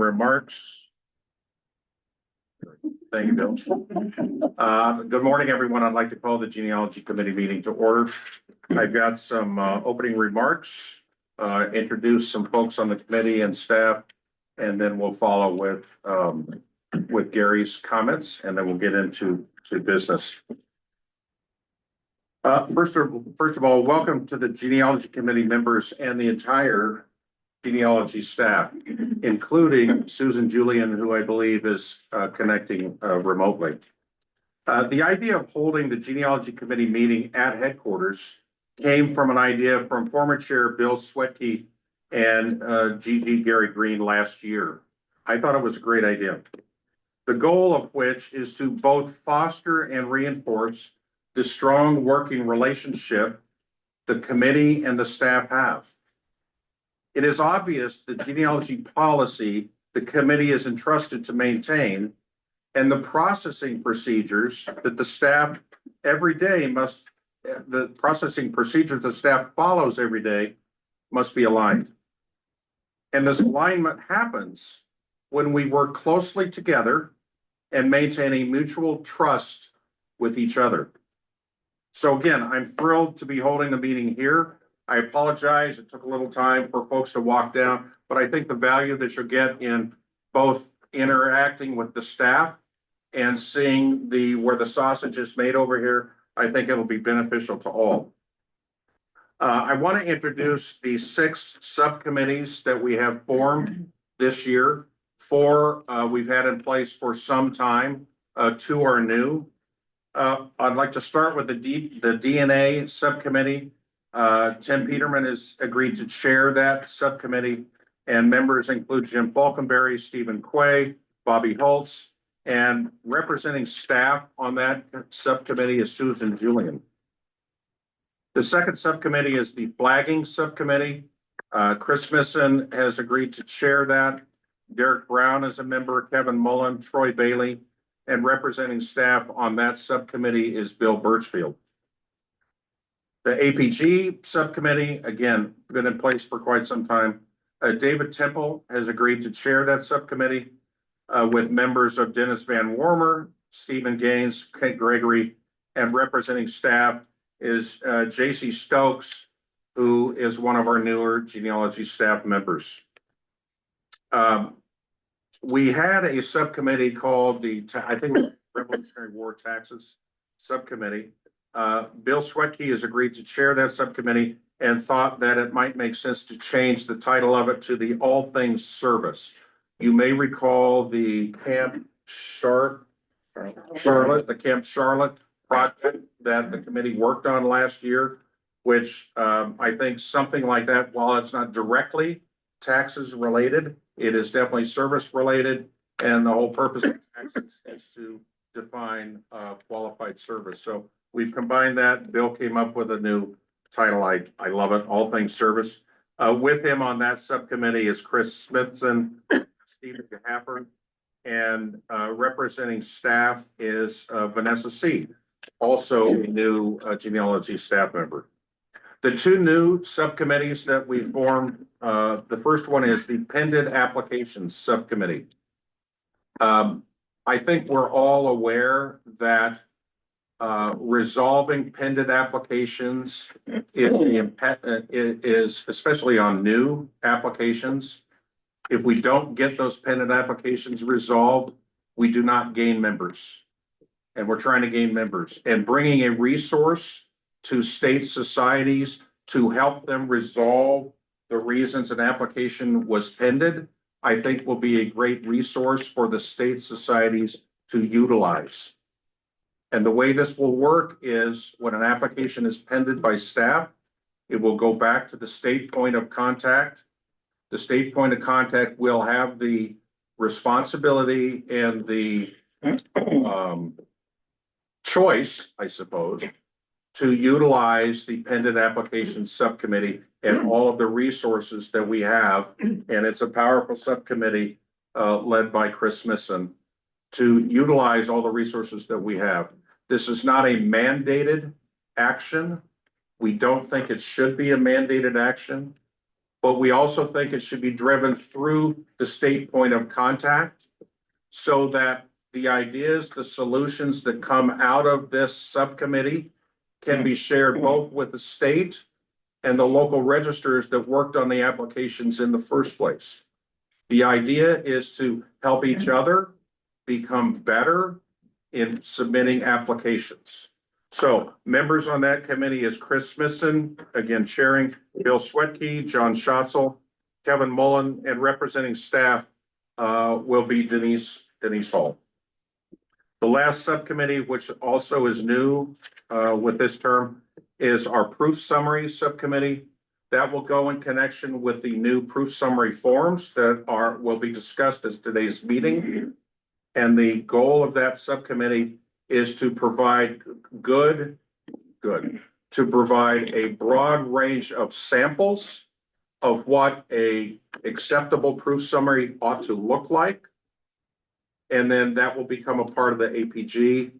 remarks. Thank you, Bill. Good morning, everyone. I'd like to call the Genealogy Committee meeting to order. I've got some opening remarks, introduce some folks on the committee and staff, and then we'll follow with Gary's comments, and then we'll get into business. First of all, welcome to the Genealogy Committee members and the entire genealogy staff, including Susan Julian, who I believe is connecting remotely. The idea of holding the Genealogy Committee meeting at headquarters came from an idea from former Chair Bill Swetke and Gary Green last year. I thought it was a great idea. The goal of which is to both foster and reinforce the strong working relationship the committee and the staff have. It is obvious the genealogy policy the committee is entrusted to maintain and the processing procedures that the staff every day the staff follows every day must be aligned. And this alignment happens when we work closely together and maintain a mutual trust with each other. So again, I'm thrilled to be holding the meeting here. I apologize. It took a little time for folks to walk down, but I think the value that you'll get in both interacting with the staff and seeing where the sausage is made over here, I think it'll be beneficial to all. I want to introduce the 6 subcommittees that we have formed this year. 4 we've had in place for some time. 2 are new. I'd like to start with the DNA subcommittee. Tim Peterman has agreed to chair that subcommittee, and members include Jim Falkenberry, Stephen Quay, Bobby Holtz, and representing staff on that subcommittee is Susan Julian. The second subcommittee is the flagging subcommittee. Chris Smithson has agreed to chair that. Derek Brown is a member, Kevin Mullen, Troy Bailey, and representing staff on that subcommittee is Bill Birchfield. The APG subcommittee, again, been in place for quite some time. David Temple has agreed to chair that subcommittee with members of Dennis Van Warmer, Stephen Gaines, Kent Gregory, and representing staff is JC Stokes, who is one of our newer genealogy staff members. We had a subcommittee called I think it was Revolutionary War Taxes Subcommittee. Bill Swetke has agreed to chair that subcommittee and thought that it might make sense to change the title of it to the All Things Service. You may recall the Camp Charlotte project that the committee worked on last year, which I think something like that, while it's not directly taxes related, it is definitely service related, and the whole purpose of taxes is to define qualified service. So we've combined that. Bill came up with a new title. I love it, All Things Service. With him on that subcommittee is Chris Smithson, Stephen Gahaffer, and representing staff is Vanessa C., also a new genealogy staff member. The 2 new subcommittees that we formed, the first one is the Pending Applications Subcommittee. I think we're all aware that resolving pending applications is especially on new applications. If we don't get those pending applications resolved, we do not gain members. And we're trying to gain members. And bringing a resource to state societies to help them resolve the reasons an application was pending, I think will be a great resource for the state societies to utilize. And the way this will work is when an application is pending by staff, it will go back to the state point of contact. The state point of contact will have the responsibility and the choice, I suppose, to utilize the pending applications subcommittee and all of the resources that we have. And it's a powerful subcommittee led by Chris Smithson to utilize all the resources that we have. This is not a mandated action. We don't think it should be a mandated action. but we also think it should be driven through the state point of contact so that the ideas, the solutions that come out of this subcommittee can be shared both with the state and the local registers that worked on the applications in the first place. The idea is to help each other become better in submitting applications. So members on that committee is Chris Smithson, again chairing, Bill Swetke, John Schatzel, Kevin Mullen, and representing staff will be Denise Hall. The last subcommittee, which also is new with this term, is our proof summary subcommittee. That will go in connection with the new proof summary forms that will be discussed as today's meeting. And the goal of that subcommittee is to provide to provide a broad range of samples of what a acceptable proof summary ought to look like. And then that will become a part of the APG,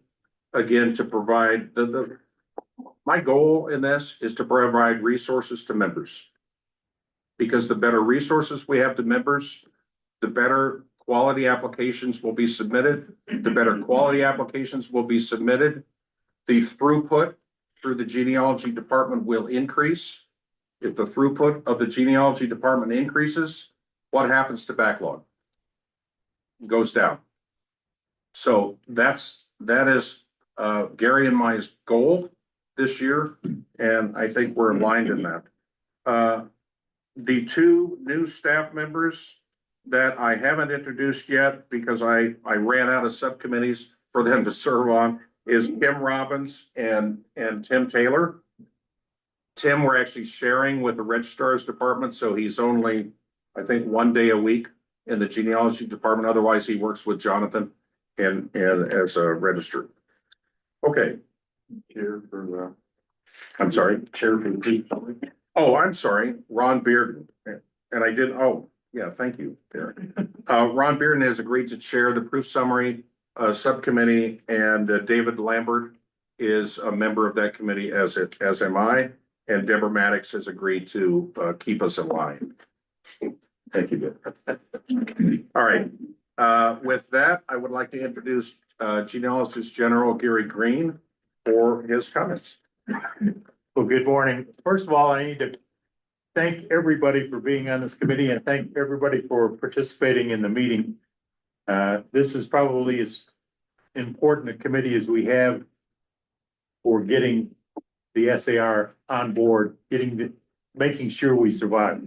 again, to provide my goal in this is to provide resources to members. Because the better resources we have to members, the better quality applications will be submitted. The better quality applications will be submitted. The throughput through the genealogy department will increase. If the throughput of the genealogy department increases, what happens to backlog? It goes down. So that is Gary and my goal this year, and I think we're aligned in that. The two new staff members that I haven't introduced yet because I ran out of subcommittees for them to serve on is Kim Robbins and Tim Taylor. Tim, we're actually sharing with the registrar's department, so he's only, I think, 1 day a week in the genealogy department. Otherwise, he works with Jonathan and as a registrar. Okay. Chair for I'm sorry, Chair for the Oh, I'm sorry, Ron Bearden. And I did, oh, yeah, thank you, Derek. Ron Bearden has agreed to chair the proof summary subcommittee, and David Lambert is a member of that committee, as am I, and Deborah Maddox has agreed to keep us in line. Thank you, Deb. All right. With that, I would like to introduce Genealogist General Gary Green for his comments. Well, good morning. First of all, I need to thank everybody for being on this committee and thank everybody for participating in the meeting. This is probably as important a committee as we have for getting the SAR on board, making sure we survive.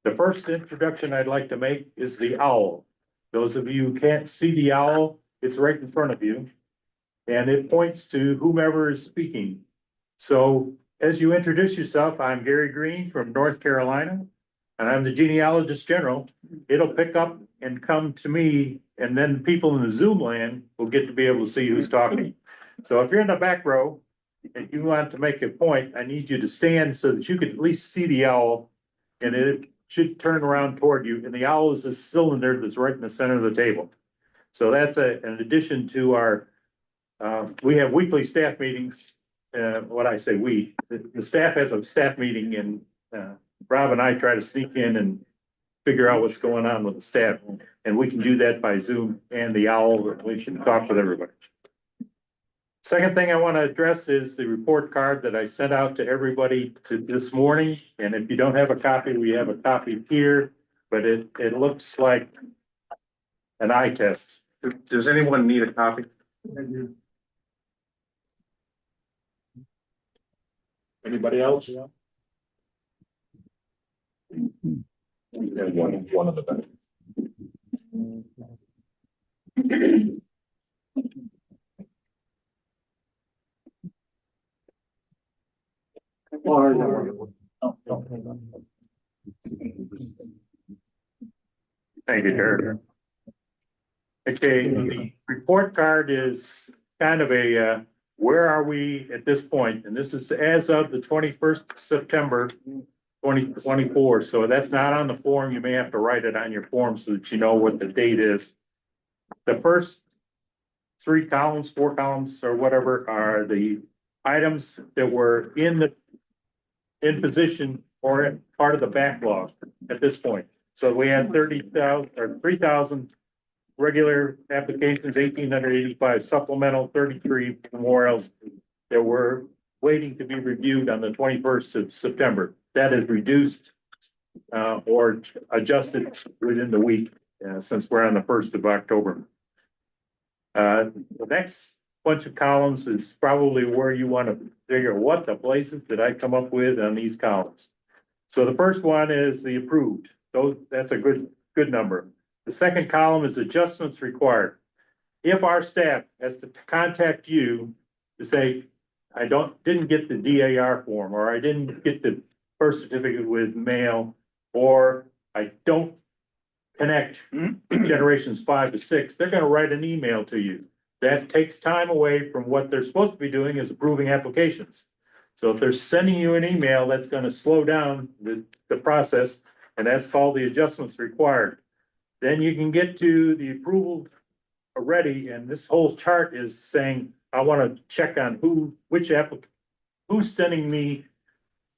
The first introduction I'd like to make is the owl. Those of you who can't see the owl, it's right in front of you, and it points to whomever is speaking. So as you introduce yourself, I'm Gary Green from North Carolina, and I'm the genealogist general. It'll pick up and come to me, and then people in the Zoom land will get to be able to see who's talking. So if you're in the back row and you want to make a point, I need you to stand so that you can at least see the owl, and it should turn around toward you. And the owl is a cylinder that's right in the center of the table. So that's an addition to our, we have weekly staff meetings. What I say the staff has a staff meeting, and Rob and I try to sneak in and figure out what's going on with the staff. And we can do that by Zoom and the owl. We can talk with everybody. Second thing I want to address is the report card that I sent out to everybody this morning. And if you don't have a copy, we have a copy here, but it looks like an eye test. Does anyone need a copy? Anybody else? One of the back. Thank you, Derek. Okay, the report card is kind of a where are we at this point? And this is as of the 21st September 2024. So that's not on the form. You may have to write it on your form so that you know what the date is. The first 3 columns, 4 columns, or whatever are the items that were in position or part of the backlog at this point. So we had 30,000 or 3,000 regular applications, 1,885 supplemental, 33 memorials that were waiting to be reviewed on the 21st of September. That is reduced or adjusted within the week since we're on the 1st of October. The next bunch of columns is probably where you want to figure what the places that I come up with on these columns. So the first one is the approved. That's a good number. The second column is adjustments required. If our staff has to contact you to say, I didn't get the DAR form, or I didn't get the birth certificate with mail, or I don't connect generations 5 to 6, they're gonna write an email to you. That takes time away from what they're supposed to be doing, is approving applications. So if they're sending you an email, that's gonna slow down the process, and that's called the adjustments required. Then you can get to the approval already, and this whole chart is saying, I wanna check on who's sending me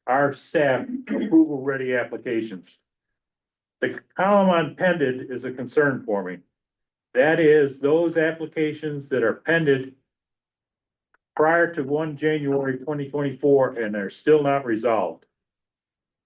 our staff approval-ready applications. The column on pended is a concern for me. That is those applications that are pended prior to 1 January 2024 and are still not resolved.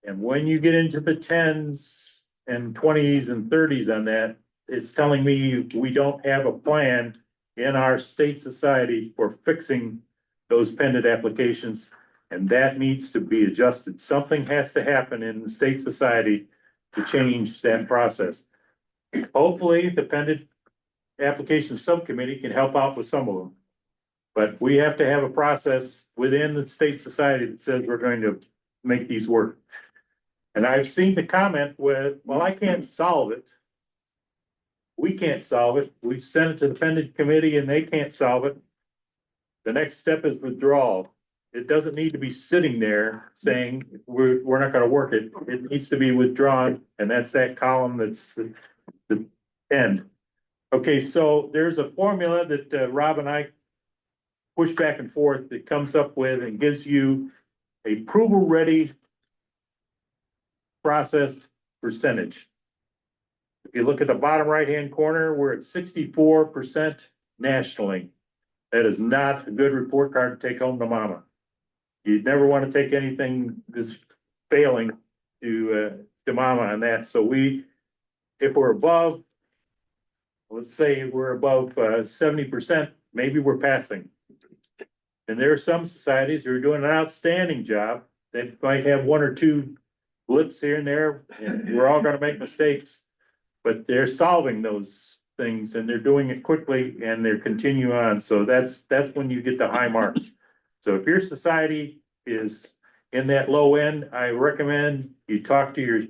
And when you get into the 10s and 20s and 30s on that, it's telling me we don't have a plan in our state society for fixing those pending applications, and that needs to be adjusted. Something has to happen in the state society to change that process. Hopefully, the pending application subcommittee can help out with some of them. But we have to have a process within the state society that says we're going to make these work. And I've seen the comment with, well, I can't solve it. We can't solve it. We've sent it to the pending committee and they can't solve it. The next step is withdrawal. It doesn't need to be sitting there saying we're not gonna work it. It needs to be withdrawn, and that's that column that's the end. Okay, so there's a formula that Rob and I push back and forth that comes up with and gives you a approval-ready processed percentage. If you look at the bottom right-hand corner, we're at 64% nationally. That is not a good report card to take home to mama. You'd never want to take anything that's failing to mama on that. So if we're above, let's say we're above 70%, maybe we're passing. And there are some societies who are doing an outstanding job that might have 1 or 2 blips here and there, and we're all gonna make mistakes. But they're solving those things and they're doing it quickly and they're continuing on. So that's when you get the high marks. So if your society is in that low end, I recommend you talk to your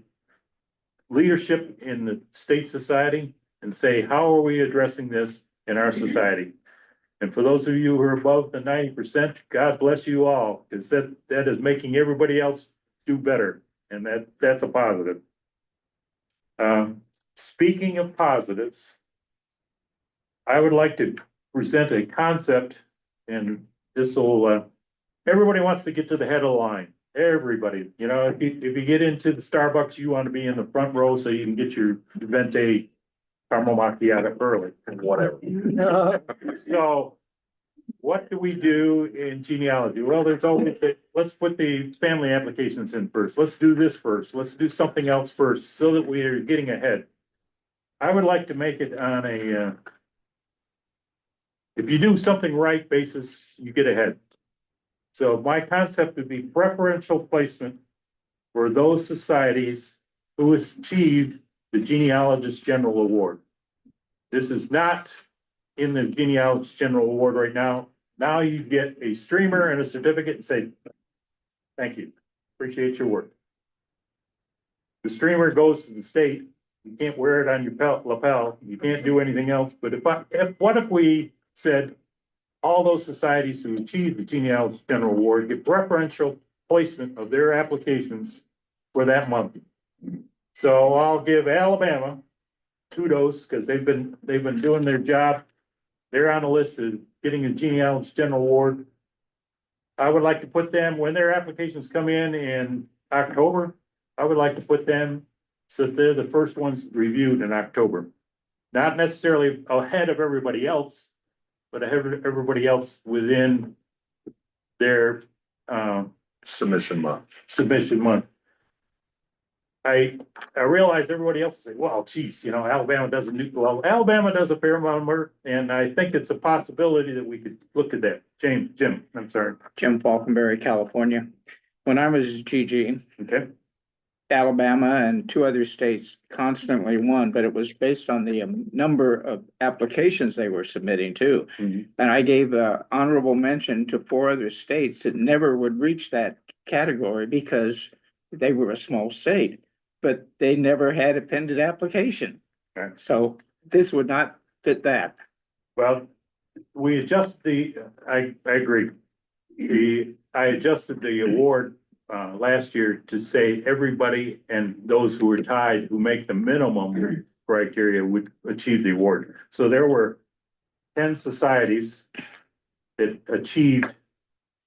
leadership in the state society and say, how are we addressing this in our society? And for those of you who are above the 90%, God bless you all, because that is making everybody else do better. And that's a positive. Speaking of positives, I would like to present a concept, and this will, everybody wants to get to the head of the line. Everybody, you know, if you get into the Starbucks, you want to be in the front row so you can get your venti caramel macchiato early and whatever. So what do we do in genealogy? Well, there's always, let's put the family applications in first. Let's do this first. Let's do something else first so that we are getting ahead. I would like to make it on a, if you do something right basis, you get ahead. So my concept would be preferential placement for those societies who achieved the Genealogist General Award. This is not in the Genealogist General Award right now. Now you get a streamer and a certificate and say, thank you, appreciate your work. The streamer goes to the state. You can't wear it on your lapel. You can't do anything else. But what if we said all those societies who achieved the Genealogist General Award get preferential placement of their applications for that month? So I'll give Alabama kudos because they've been doing their job. They're on the list of getting a Genealogist General Award. I would like to put them, when their applications come in October, I would like to put them, so they're the first ones reviewed in October. Not necessarily ahead of everybody else, but ahead of everybody else within their, Submission month. submission month. I realize everybody else is saying, well, geez, Alabama doesn't do, well, Alabama does a fair amount of work, and I think it's a possibility that we could look at that. Jim, I'm sorry. Jim Falconberry, California. When I was GG, Okay, Alabama and two other states constantly won, but it was based on the number of applications they were submitting too. Mhm. And I gave honorable mention to four other states that never would reach that category because they were a small state, but they never had a pending application. Okay. So this would not fit that. well, we adjust I agree. I adjusted the award last year to say everybody and those who were tied who make the minimum criteria would achieve the award. So there were 10 societies that achieved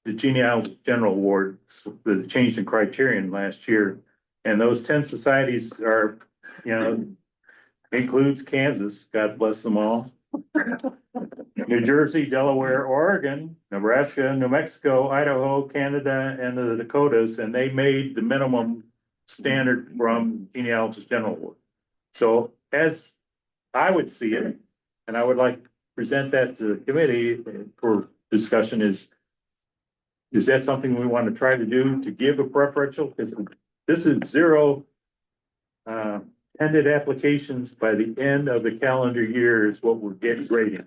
the Genealogy General Award, the change in criterion last year. And those 10 societies are, includes Kansas, God bless them all. New Jersey, Delaware, Oregon, Nebraska, New Mexico, Idaho, Canada, and the Dakotas, and they made the minimum standard from Genealogy General Award. So as I would see it, and I would like to present that to the committee for discussion is that something we want to try to do to give a preferential? Because this is zero pending applications by the end of the calendar year is what we're getting grading.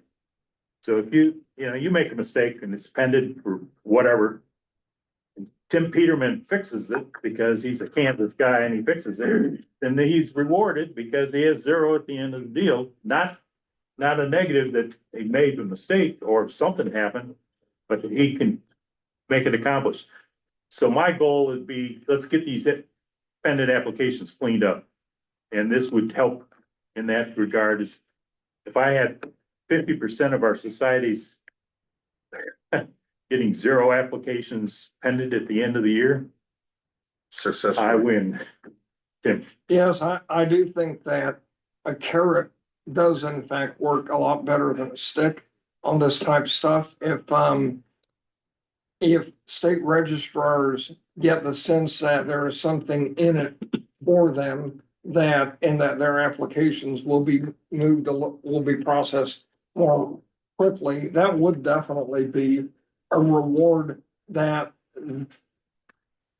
So if you make a mistake and it's pending for whatever, and Tim Peterman fixes it because he's a Kansas guy and he fixes it, then he's rewarded because he has zero at the end of the deal, not a negative that he made a mistake or something happened, but he can make it accomplished. So my goal would be, let's get these pending applications cleaned up. And this would help in that regard is if I had 50% of our societies getting zero applications pending at the end of the year, Successful. I win. Tim. Yes, I do think that a carrot does in fact work a lot better than a stick on this type of stuff. If state registrars get the sense that there is something in it for them, that their applications will be will be processed more quickly, that would definitely be a reward that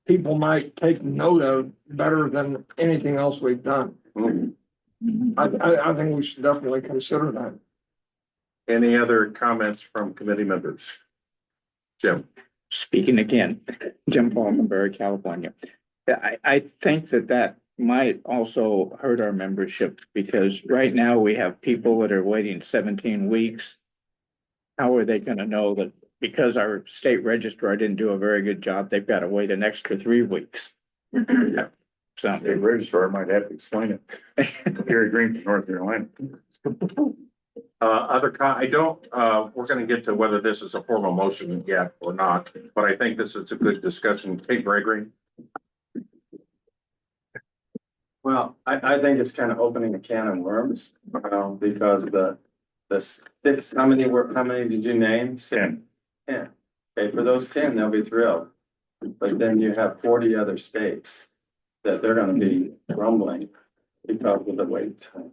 people might take note of better than anything else we've done. I think we should definitely consider that. Any other comments from committee members? Jim? Speaking again, Jim Falconberry, California. I think that might also hurt our membership because right now we have people that are waiting 17 weeks. How are they going to know that because our state registrar didn't do a very good job, they've got to wait an extra 3 weeks? So State registrar might have to explain it. Gary Green from North Carolina. I don't, we're gonna get to whether this is a formal motion yet or not, but I think this is a good discussion. Kate Gregory? Well, I think it's kind of opening a can of worms, because the six, how many did you name? 10. 10. Okay, for those 10, they'll be thrilled. But then you have 40 other states that they're gonna be grumbling because of the wait time.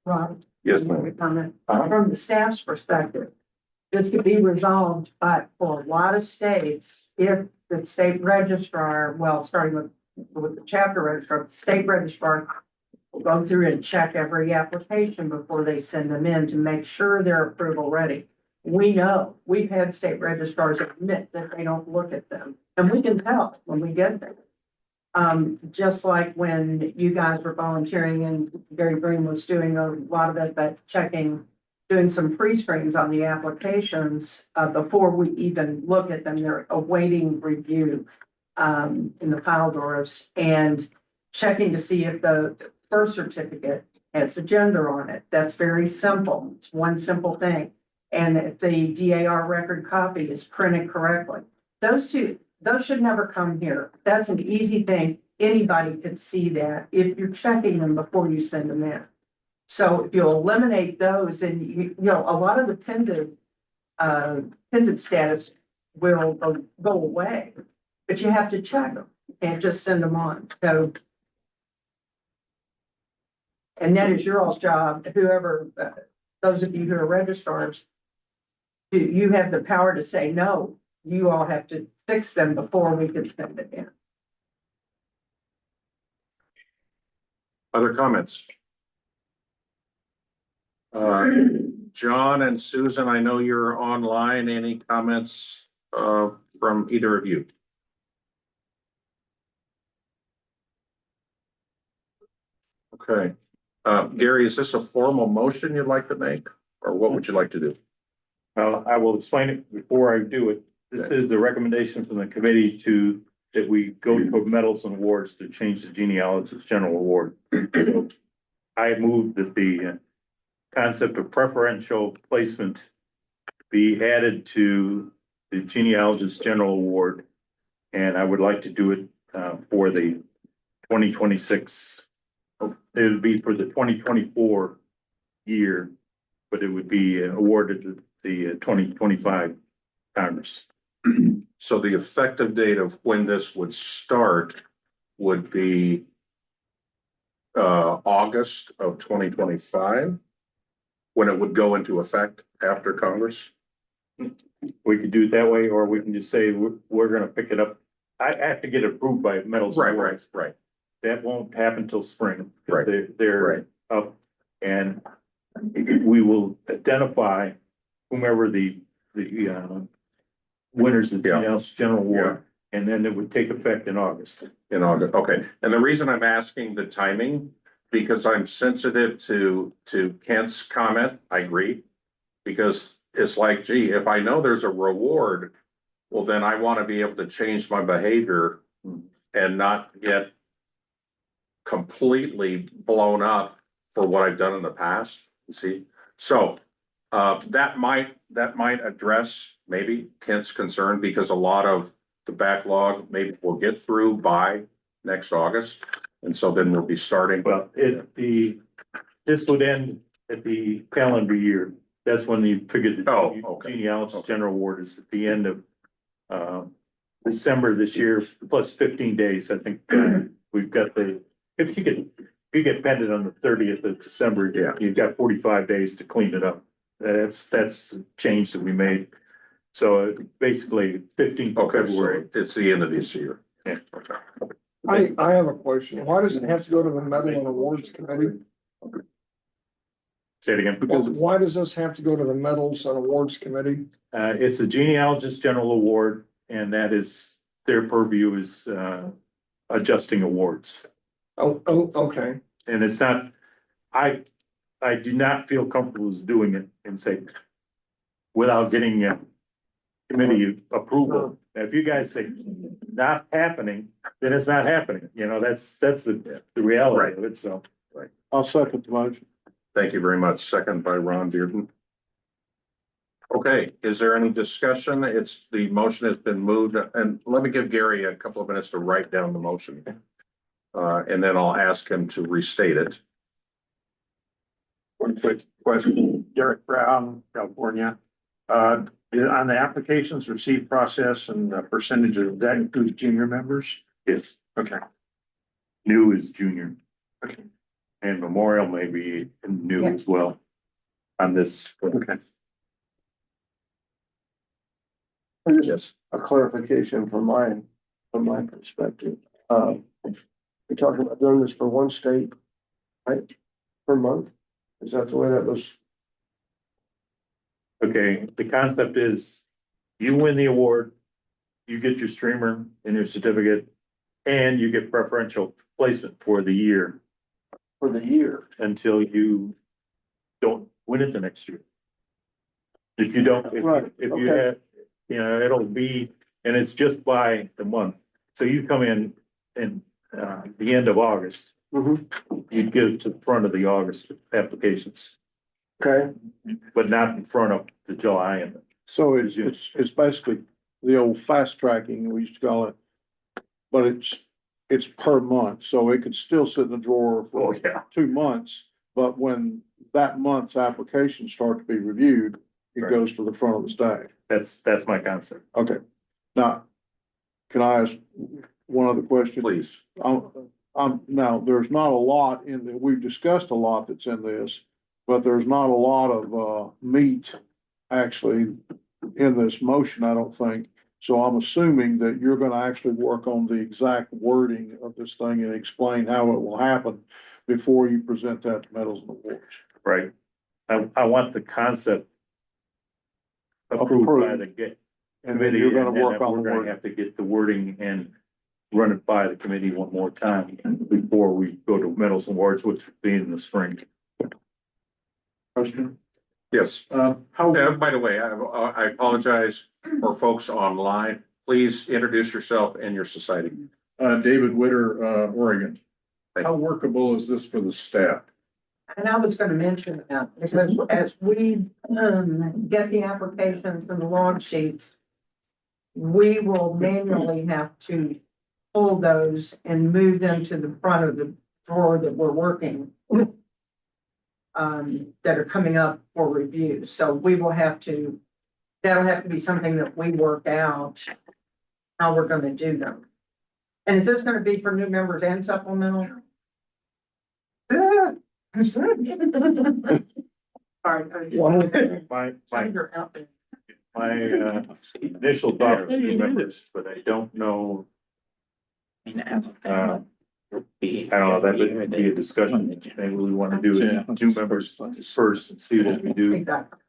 Rob, Yes, you ma'am. want to comment? Uh-huh. From the staff's perspective, this could be resolved, but for a lot of states, if the state registrar, well, starting with the chapter registrar, the state registrar will go through and check every application before they send them in to make sure they're approval ready. We know, we've had state registrars admit that they don't look at them, and we can tell when we get there. Just like when you guys were volunteering and Gary Green was doing a lot of it, but doing some pre-screens on the applications, before we even look at them, they're awaiting review, in the file drawers and checking to see if the birth certificate has a gender on it. That's very simple. It's one simple thing. And if the DAR record copy is printed correctly, those two, those should never come here. That's an easy thing. Anybody could see that if you're checking them before you send them in. So if you'll eliminate those and you know, a lot of the pendant status will go away, but you have to check them and just send them on. So, and that is your all's job, whoever, those of you who are registrars, you have the power to say, no, you all have to fix them before we can send it in. Other comments? John and Susan, I know you're online. Any comments from either of you? Okay. Gary, is this a formal motion you'd like to make, or what would you like to do? I will explain it before I do it. This is the recommendation from the committee that we go for medals and awards to change the genealogist general award. I move that the concept of preferential placement be added to the genealogist general award. And I would like to do it for the 2026. It would be for the 2024 year, but it would be awarded to the 2025 Congress. So the effective date of when this would start would be August of 2025, when it would go into effect after Congress. We could do it that way, or we can just say we're gonna pick it up. I have to get approved by medals and awards. Right. That won't happen till spring. Right. They're Right. up, and we will identify whomever the winners of the genealogist general award, and then it would take effect in August. In August, okay. And the reason I'm asking the timing, because I'm sensitive to Kent's comment, I agree. Because it's like, gee, if I know there's a reward, well, then I want to be able to change my behavior and not get completely blown up for what I've done in the past, you see? So that might address maybe Kent's concern, because a lot of the backlog maybe we'll get through by next August. And so then we'll be starting. Well, this would end at the calendar year. That's when you figured the genealogist general award is at the end of December this year, plus 15 days. I think we've got if you get pendant on the 30th of December, you've got 45 days to clean it up. That's a change that we made. So basically 15th of February. So it's the end of this year. Yeah. I have a question. Why does it have to go to the Medal and Awards Committee? Say it again. Why does this have to go to the Medals and Awards Committee? It's a genealogist general award, and that is their purview is adjusting awards. Oh, okay. And it's not, I do not feel comfortable as doing it and say, without getting committee approval. Now, if you guys say not happening, then it's not happening. You know, that's the reality of it. So. Right. I'll second the motion. Thank you very much. Second by Ron Bearden. Okay, is there any discussion? The motion has been moved, and let me give Gary a couple of minutes to write down the motion. And then I'll ask him to restate it. One quick question, Derek Brown, California. On the applications received process and the percentage of that includes junior members? Yes. Okay. New is junior. Okay. And memorial may be new as well on this. Okay. Yes. A clarification from my perspective. We're talking about doing this for one state, right? Per month? Is that the way that was? Okay, the concept is you win the award, you get your streamer and your certificate, and you get preferential placement for the year. For the year. Until you don't win it the next year. If you don't, if you have, you know, it'll be, and it's just by the month. So you come in the end of August, you'd get it to the front of the August applications, Okay, but not in front of the July. So it's basically the old fast tracking, we used to call it. But it's per month, so it could still sit in the drawer for 2 months. But when that month's applications start to be reviewed, it Right. goes to the front of the stack. That's my concept. Okay. Now, can I ask one other question? Please. Now, there's not a lot in the, we've discussed a lot that's in this, but there's not a lot of, meat actually in this motion, I don't think. So I'm assuming that you're gonna actually work on the exact wording of this thing and explain how it will happen before you present that to Medals and Awards. Right. I want the concept approved by the And then committee, you're gonna and then work on we're the gonna wording. have to get the wording and run it by the committee one more time before we go to medals and awards, which will be in the spring. Question? Yes. By the way, I apologize for folks online. Please introduce yourself and your society. David Witter, Oregon. How workable is this for the staff? And I was gonna mention that, because as we, get the applications and the log sheets, we will manually have to pull those and move them to the front of the drawer that we're working, that are coming up for review. So we will have to, that'll have to be something that we work out, how we're gonna do them. And is this gonna be for new members and supplemental? Sorry. My initial thought was new members, but I don't know. I don't know, that would be a discussion. Maybe we want to do it, two members first and see what we do. Exactly.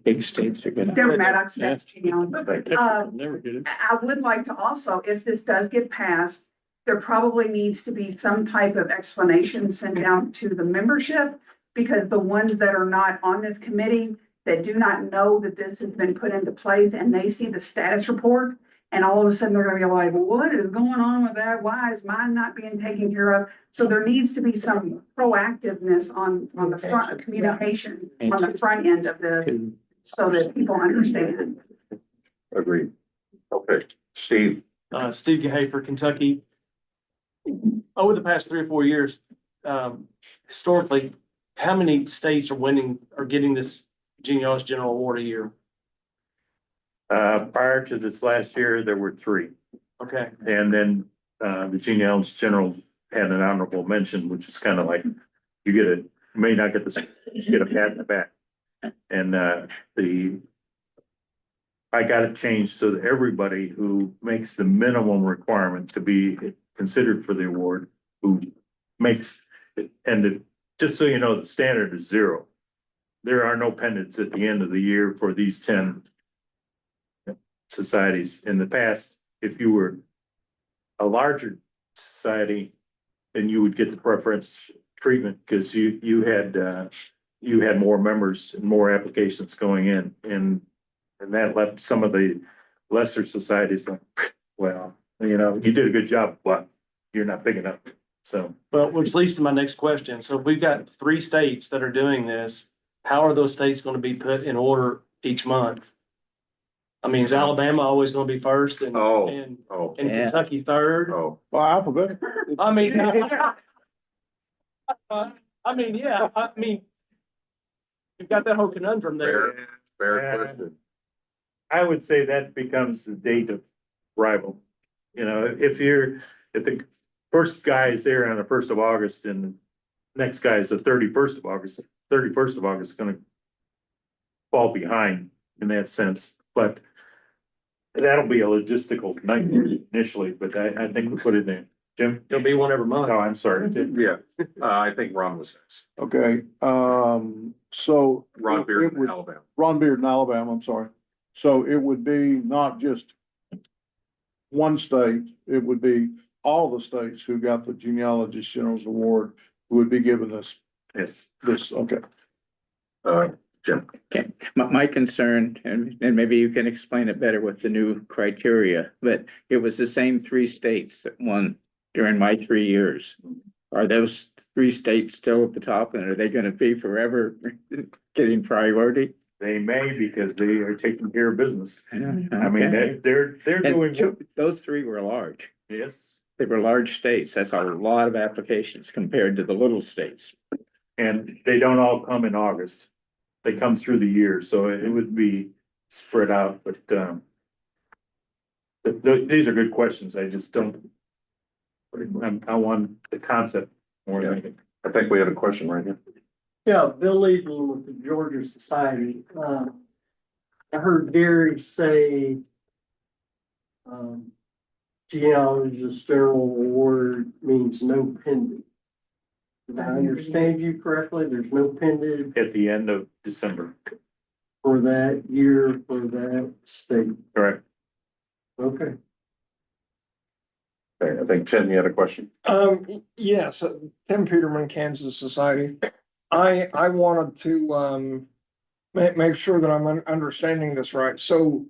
Big states are gonna. Deborah Maddox, that's genealogy. Never get it. I would like to also, if this does get passed, there probably needs to be some type of explanation sent out to the membership. Because the ones that are not on this committee, that do not know that this has been put into place and they see the status report. And all of a sudden they're gonna be like, well, what is going on with that? Why is mine not being taken care of? So there needs to be some proactiveness on the front of communication, on the front end of the, so that people understand. Agreed. Okay, Steve. Steve Gehafer, Kentucky. Over the past 3 or 4 years, historically, how many states are getting this Genealogy General Award a year? Prior to this last year, there were 3. Okay, And then, the genealogy general had an honorable mention, which is kind of like, you may not get this, you get a pat in the back. And, I got it changed so that everybody who makes the minimum requirement to be considered for the award, who makes, just so you know, the standard is 0. There are no pendants at the end of the year for these 10 societies. In the past, if you were a larger society, then you would get the preference treatment because you had more members and more applications going in, and that left some of the lesser societies like, well, you did a good job, but you're not big enough. So, well, which leads to my next question. So if we've got 3 states that are doing this, how are those states going to be put in order each month? I mean, is Alabama always going to be first and Oh. Kentucky third? Oh, Well, alphabet. I mean, yeah, you've got that whole conundrum there. fair question. I would say that becomes the date of arrival. If the first guy is there on the 1st of August and the next guy is the 31st of August, 31st of August is gonna fall behind in that sense, but that'll be a logistical nightmare initially, but I think we put it in. Jim? There'll be one every month. Oh, I'm sorry. Yeah, I think Ron was next. Okay, so. Ron it Beard, would- Alabama. Ron Beard in Alabama, I'm sorry. So it would be not just one state, it would be all the states who got the Genealogy General's Award who would be given Yes. this, okay. Jim. Okay, my concern, and maybe you can explain it better with the new criteria, but it was the same 3 states that won during my 3 years. Are those 3 states still at the top, and are they gonna be forever getting priority? They may because they are taking care of business. I mean, Okay. they're doing, And those three were large. yes. They were large states. That's a lot of applications compared to the little states. And they don't all come in August. They come through the year, so it would be spread out, but, these are good questions. I just don't. I want the concept more than anything. I think we had a question right here. Yeah, Bill Eagle with the Georgia Society. I heard Gary say, genealogist general award means no pending. Did I understand you correctly? There's no pending At the end of December, for that year, for that state. correct? Okay. Okay, I think Tim, you had a question. Yes, Tim Peterman, Kansas Society. I wanted to, make sure that I'm understanding this right. So,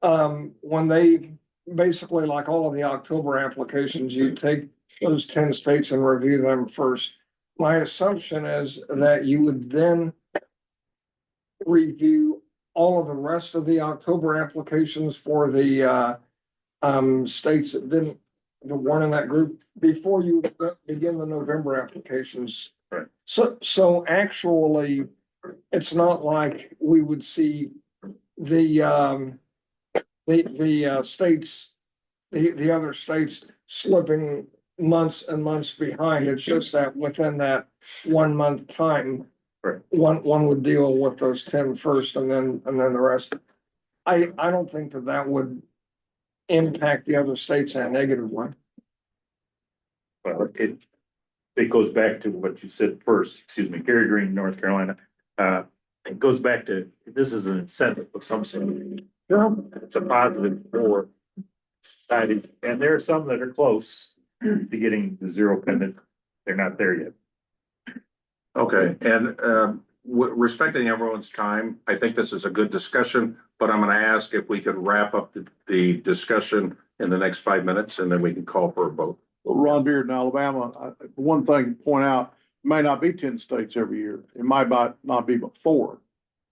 when they, basically like all of the October applications, you take those 10 states and review them first. My assumption is that you would then review all of the rest of the October applications for the, states that didn't, that weren't in that group before you begin the November applications. Right. So actually, it's not like we would see the states, the other states slipping months and months behind. It's just that within that 1 month time, Right. one would deal with those 10 first and then the rest. I don't think that would impact the other states in a negative way. Well, it goes back to what you said first, excuse me, Gary Green, North Carolina. It goes back to, this is an incentive of some sort. It's a positive for society, and there are some that are close to getting the zero pendant. They're not there yet. Okay, and respecting everyone's time, I think this is a good discussion, but I'm gonna ask if we could wrap up the discussion in the next 5 minutes, and then we can call for a vote. Ron Beard in Alabama, one thing to point out, it may not be 10 states every year. It might not be but 4.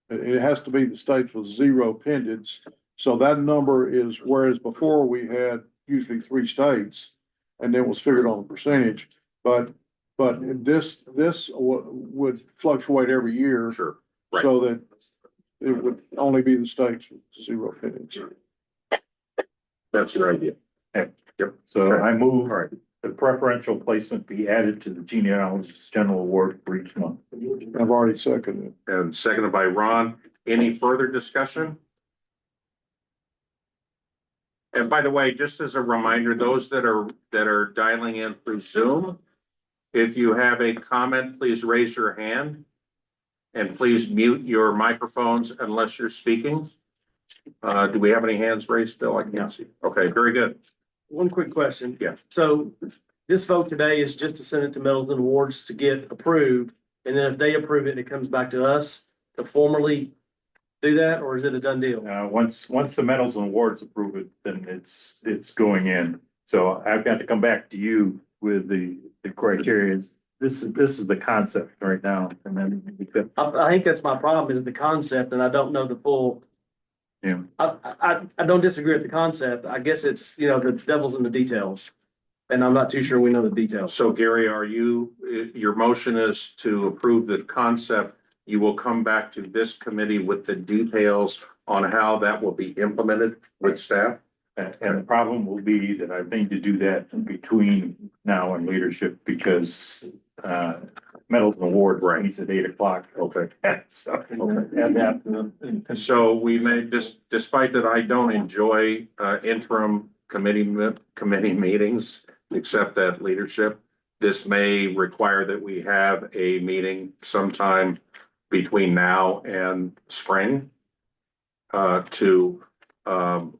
It has to be the states with zero pendants. So that number is, whereas before we had usually 3 states and then was figured on a percentage. But this would fluctuate every year. Sure. Right. So that it would only be the states with zero pendants. That's your idea. Yep. So I move All right. the preferential placement be added to the genealogist general award for each month. I've already seconded it. And seconded by Ron. Any further discussion? And by the way, just as a reminder, those that are dialing in through Zoom, if you have a comment, please raise your hand. And please mute your microphones unless you're speaking. Do we have any hands raised, Bill? I can't see. Okay, very good. One quick question. Yeah. So this vote today is just to send it to Medals and Awards to get approved. And then if they approve it, it comes back to us to formally do that, or is it a done deal? Once the medals and awards approve it, then it's going in. So I've got to come back to you with the criteria. This is the concept right now, and then we could, I think that's my problem is the concept and I don't know the full. yeah. I don't disagree with the concept. I guess it's, the devil's in the details. And I'm not too sure we know the details. So Gary, your motion is to approve the concept. You will come back to this committee with the details on how that will be implemented with staff? And the problem will be that I need to do that between now and leadership because medals and award meets at 8 o'clock. Okay. So, add that. So we may, despite that I don't enjoy interim committee meetings, except at leadership, this may require that we have a meeting sometime between now and spring to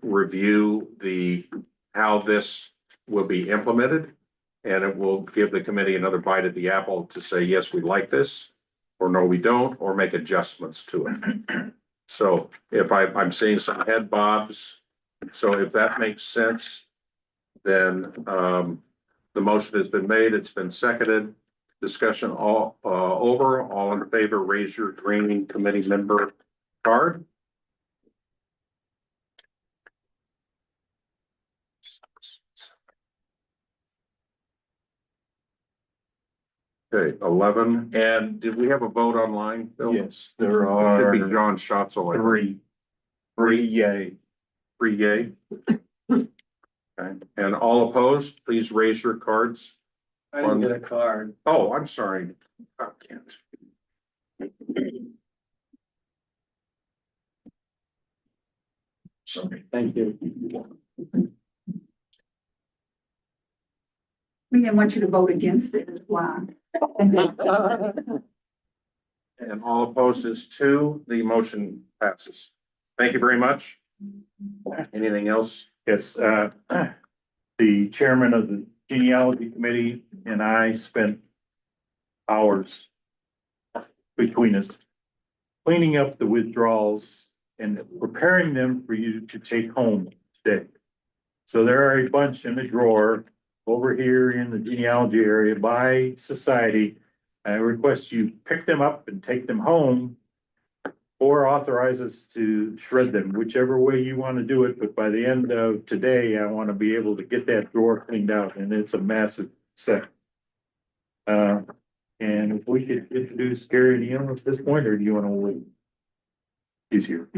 review how this will be implemented. And it will give the committee another bite at the apple to say, yes, we like this, or no, we don't, or make adjustments to it. So if I'm seeing some head bobs, so if that makes sense, then the motion has been made, it's been seconded. Discussion all in favor, raise your green committee member card. Okay, 11. And did we have a vote online, Bill? Yes, there Should be are John Schatzel. three yay. 3 yay. Okay, and all opposed, please raise your cards. I didn't get a card. Oh, I'm sorry. I can't. Sorry. Thank you. We didn't want you to vote against it as well. And all opposed is 2. The motion passes. Thank you very much. Anything else? Yes, the chairman of the genealogy committee and I spent hours between us cleaning up the withdrawals and preparing them for you to take home today. So there are a bunch in the drawer over here in the genealogy area by society. I request you pick them up and take them home or authorize us to shred them, whichever way you want to do it. But by the end of today, I want to be able to get that drawer cleaned out, and it's a massive set. And if we could introduce Gary Neal at this point, or do you want to wait? He's here.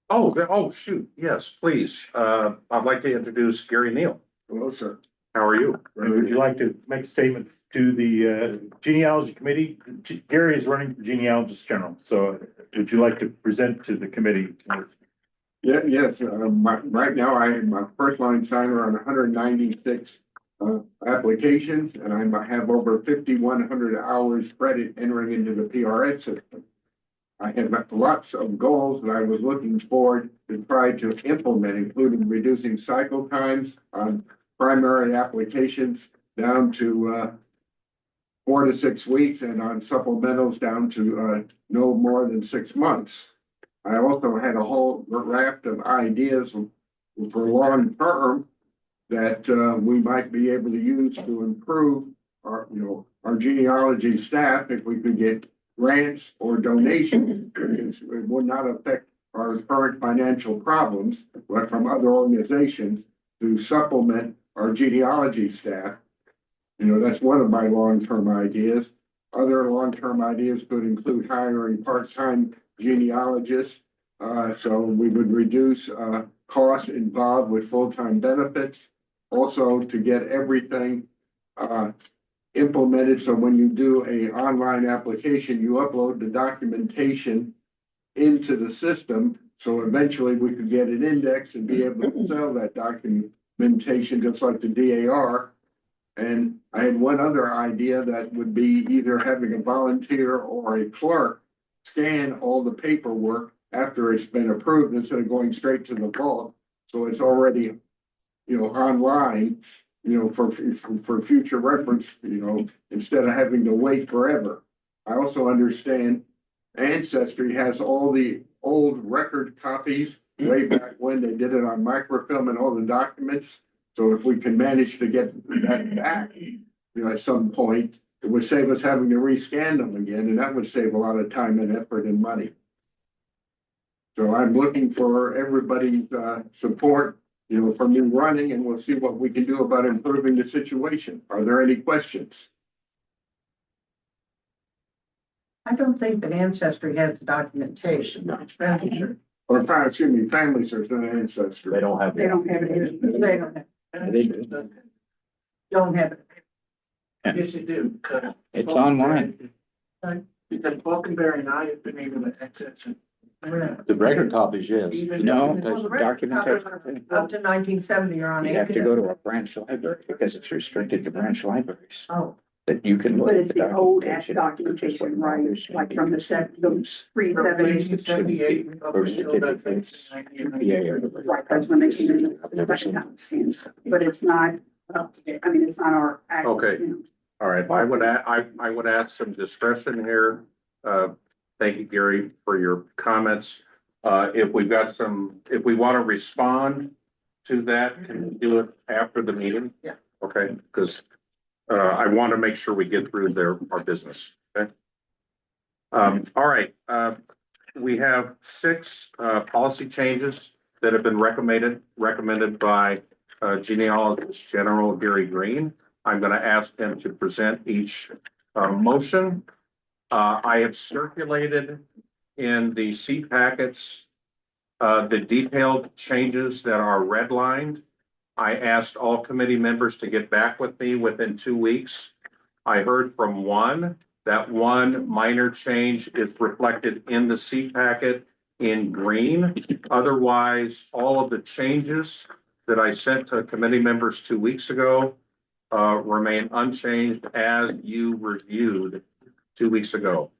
Oh, shoot. Yes, please. I'd like to introduce Gary Neal. Hello, sir. How are you? Would you like to make a statement to the genealogy committee? Gary is running for genealogist general, so would you like to present to the committee? Yeah, yes, right now I'm a first line signer on 196 applications, and I have over 5,100 hours credit entering into the PRS system. I have lots of goals that I was looking forward to try to implement, including reducing cycle times on primary applications down to 4 to 6 weeks, and on supplementals down to no more than 6 months. I also had a whole raft of ideas for long term that we might be able to use to improve our genealogy staff if we could get grants or donations. It would not affect our current financial problems, but from other organizations to supplement our genealogy staff. That's one of my long-term ideas. Other long-term ideas could include hiring part-time genealogists. So we would reduce costs involved with full-time benefits. Also to get everything implemented. So when you do an online application, you upload the documentation into the system. So eventually we could get it indexed and be able to sell that documentation just like the DAR. And I had one other idea that would be either having a volunteer or a clerk scan all the paperwork after it's been approved instead of going straight to the vault. So it's already, online, for future reference, instead of having to wait forever. I also understand Ancestry has all the old record copies way back when they did it on microfilm and all the documents. So if we can manage to get that back, at some point, it would save us having to rescan them again, and that would save a lot of time and effort and money. So I'm looking for everybody's support, for me running, and we'll see what we can do about improving the situation. Are there any questions? I don't think that Ancestry has the documentation. Or, excuse me, family search, not Ancestry. They don't have. They don't have it here. They don't have, They do. don't have it. Yes, you do. It's online. Because Falconberry and I have been able to access it. The record copies, yes. No, Well, there's the record copies documentation. are Up to 1970 are on. You have to go to a branch library because it's restricted to branch libraries Oh, that you can. look But at it's the old documentation, which is what documentation, right, matters. like from those pre-seventies. 1978. Birth certificates, PA or the- Right, that's when they came in, the second time stands, but it's not, it's not our. actual, Okay. All right, I would add some discretion here. Thank you, Gary, for your comments. If we want to respond to that, can we do it after the meeting? Yeah. Okay, because I want to make sure we get through our business, okay? All right, we have six policy changes that have been recommended by genealogist General Gary Green. I'm going to ask him to present each motion. I have circulated in the seat packets the detailed changes that are redlined. I asked all committee members to get back with me within 2 weeks. I heard from one. That one minor change is reflected in the seat packet in green. Otherwise, all of the changes that I sent to committee members 2 weeks ago remain unchanged as you reviewed 2 weeks ago.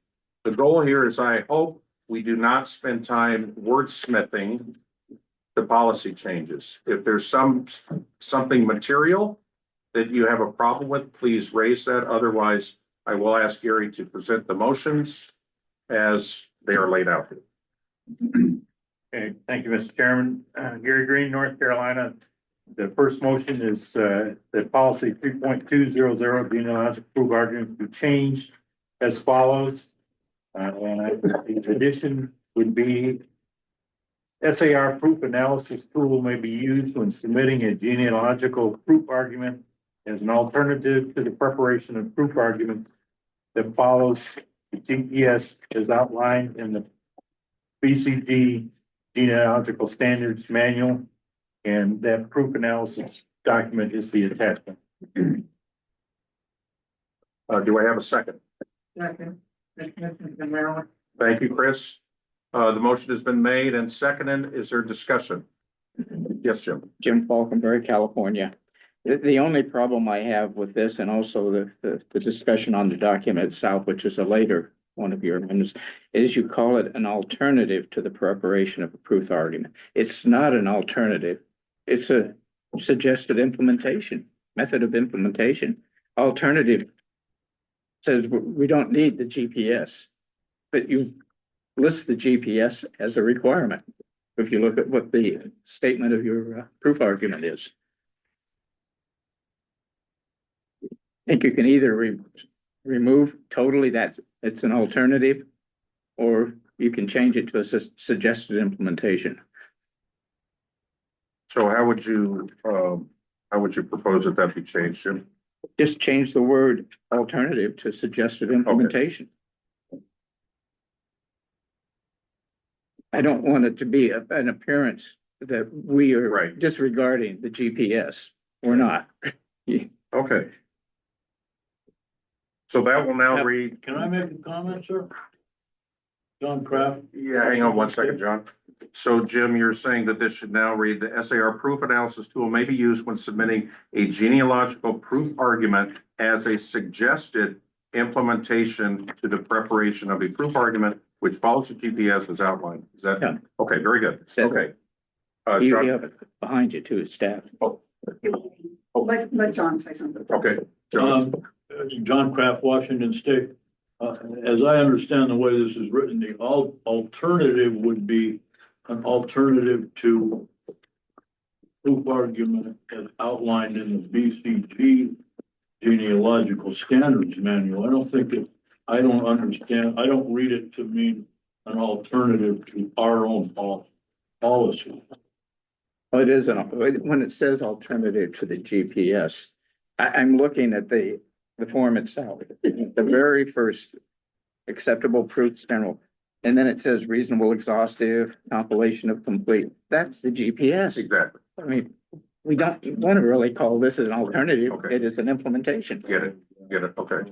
The goal here is I hope we do not spend time wordsmithing the policy changes. If there's something material that you have a problem with, please raise that. Otherwise, I will ask Gary to present the motions as they are laid out. Okay, thank you, Mr. Chairman. Gary Green, North Carolina. The first motion is that policy 3.200 genealogical proof arguments be changed as follows. And the addition would be SAR proof analysis tool may be used when submitting a genealogical proof argument as an alternative to the preparation of proof arguments that follows the GPS as outlined in the BCG genealogical standards manual, and that proof analysis document is the attachment. Do I have a second? Second. Thank you, Chris. The motion has been made and seconded. Is there discussion? Yes, Jim. Jim Falconberry, California. The only problem I have with this, and also the discussion on the document itself, which is a later one of your amendments, is you call it an alternative to the preparation of a proof argument. It's not an alternative. It's a suggested implementation, method of implementation. Alternative says we don't need the GPS, but you list the GPS as a requirement if you look at what the statement of your proof argument is. I think you can either remove totally that it's an alternative, or you can change it to a suggested implementation. So how would you propose that be changed, Jim? Just change the word alternative to suggested implementation. Okay. I don't want it to be an appearance that we are disregarding the GPS. We're not. Okay. So that will now read. Can I make a comment, sir? John Kraft? Yeah, hang on one second, John. So Jim, you're saying that this should now read the SAR proof analysis tool may be used when submitting a genealogical proof argument as a suggested implementation to the preparation of a proof argument, which follows the GPS as outlined. Is that? Yeah. Okay, very good. Okay. You John? have it behind you too, staff. Let John say something. Okay. John. John Kraft, Washington State. As I understand the way this is written, the alternative would be an alternative to proof argument as outlined in the BCG genealogical standards manual. I don't think I don't understand. I don't read it to mean an alternative to our own policy. Well, it is when it says alternative to the GPS, I'm looking at the form itself, the very first acceptable proofs general, and then it says reasonable, exhaustive, compilation of complete. That's the GPS. Exactly. I mean, we don't want to really call this an alternative. Okay. It is an implementation. Get it. Okay.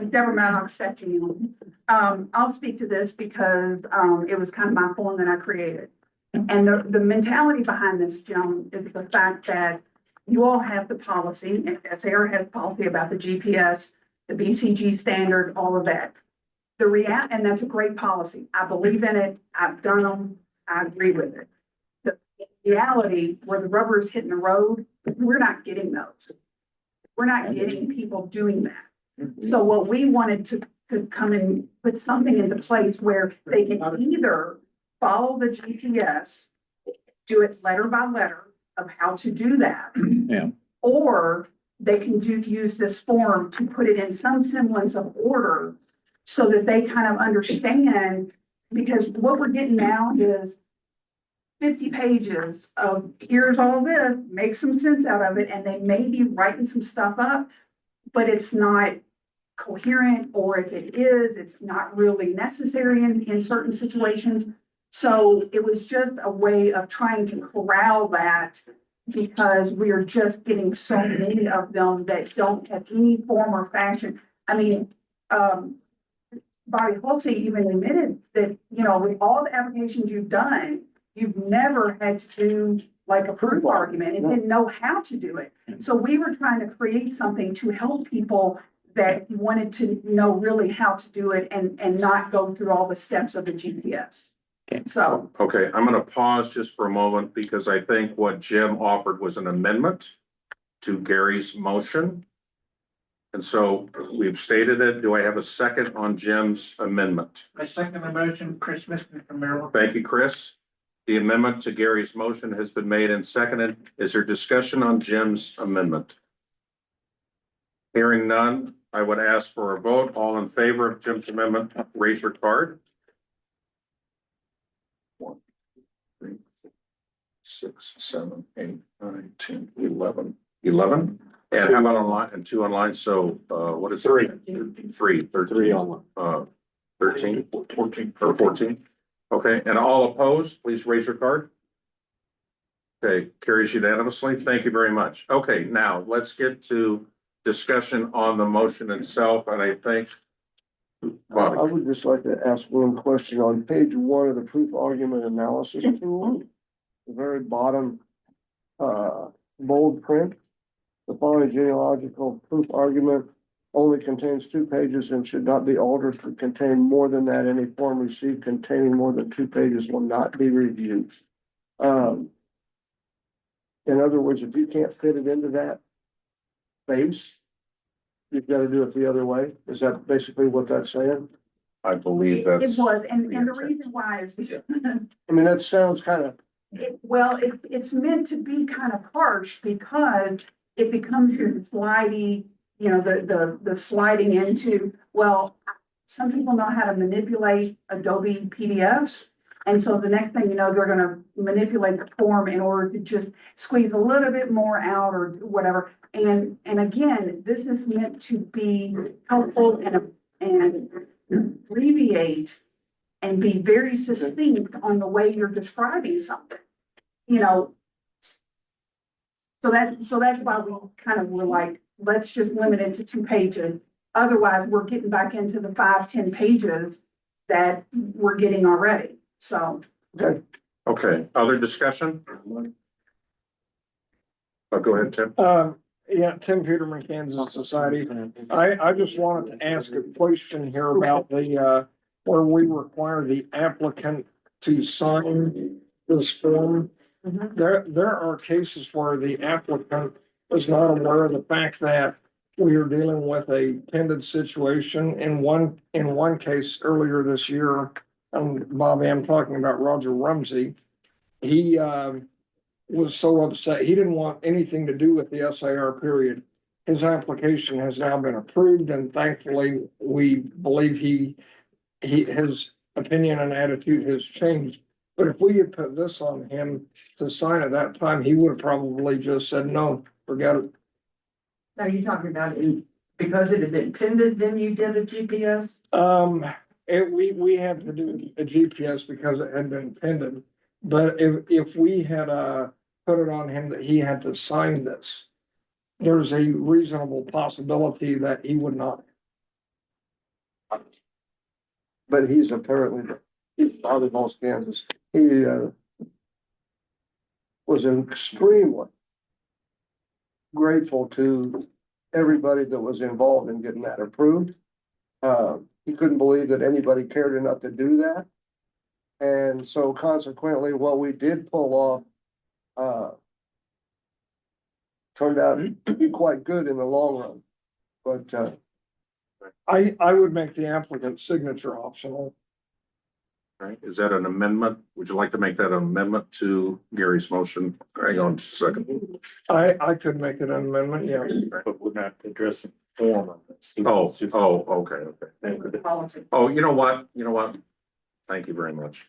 Deborah Mann, I'll accept you. I'll speak to this because, it was kind of my form that I created. And the mentality behind this, Joan, is the fact that you all have the policy, SAR has policy about the GPS, the BCG standard, all of that. And that's a great policy. I believe in it. I've done them. I agree with it. The reality where the rubber is hitting the road, we're not getting those. We're not getting people doing that. So what we wanted to come and put something into place where they can either follow the GPS, do it letter by letter of how to do that. Yeah. Or they can use this form to put it in some semblance of order so that they kind of understand, because what we're getting now is 50 pages of here's all this, make some sense out of it, and they may be writing some stuff up, but it's not coherent, or if it is, it's not really necessary in certain situations. So it was just a way of trying to corral that, because we are just getting so many of them that don't have any form or fashion. I mean, Bobby Holsey even admitted that, you know, with all the applications you've done, you've never had to do like a proof argument and didn't know how to do it. So we were trying to create something to help people that wanted to know really how to do it and not go through all the steps of the GPS. So, Okay, I'm gonna pause just for a moment because I think what Jim offered was an amendment to Gary's motion. And so we've stated it. Do I have a second on Jim's amendment? I second the motion, Chris Mister from Maryland. Thank you, Chris. The amendment to Gary's motion has been made and seconded. Is there discussion on Jim's amendment? Hearing none, I would ask for a vote. All in favor of Jim's amendment, raise your card. 1, 2, 3, 4, 6, 7, 8, 9, 10, 11. 11? And how about online and 2 online? So, what is 3? 3, 13 online. 13, 14, or 14. Okay, and all opposed, please raise your card. Okay, carries unanimously. Thank you very much. Okay, now let's get to discussion on the motion itself, and I think. I Bobby, would just like to ask one question on page 1 of the proof argument analysis tool. The very bottom, bold print. The following genealogical proof argument only contains 2 pages and should not be altered to contain more than that. Any form received containing more than 2 pages will not be reviewed. In other words, if you can't fit it into that space, you've got to do it the other way. Is that basically what that's saying? I believe it that's. was, and the reason why is because I mean, that sounds kind of, it's meant to be kind of harsh, because it becomes your slidey, you know, the sliding into, well, some people know how to manipulate Adobe PDFs. And so the next thing you know, they're gonna manipulate the form in order to just squeeze a little bit more out or whatever. And again, this is meant to be helpful and abbreviate and be very succinct on the way you're describing something, you know. So that's why we kind of were like, let's just limit it to 2 pages. Otherwise, we're getting back into the 5, 10 pages that we're getting already. So. Okay, other discussion? Oh, go ahead, Tim. Yeah, Tim Peterman, Kansas Society. I just wanted to ask a question here about the, where we require the applicant to sign this form. There are cases where the applicant is not aware of the fact that we are dealing with a pending situation. In one case earlier this year, Bobby, I'm talking about Roger Rumsey. He was so upset. He didn't want anything to do with the SAR period. His application has now been approved, and thankfully, we believe his opinion and attitude has changed. But if we had put this on him to sign at that time, he would have probably just said, no, forget it. Are you talking about it because it had been pinned, then you did a GPS? We had to do a GPS because it had been pinned. But if we had put it on him that he had to sign this, there's a reasonable possibility that he would not. but he's apparently out of Los Kansas. He was extremely grateful to everybody that was involved in getting that approved. He couldn't believe that anybody cared enough to do that. And so consequently, what we did pull off turned out to be quite good in the long run. But I would make the applicant's signature optional. Right, is that an amendment? Would you like to make that an amendment to Gary's motion? Hang on just a second. I could make it an amendment, yeah. But we're not addressing form of this. Okay. Policy. Oh, you know what? Thank you very much.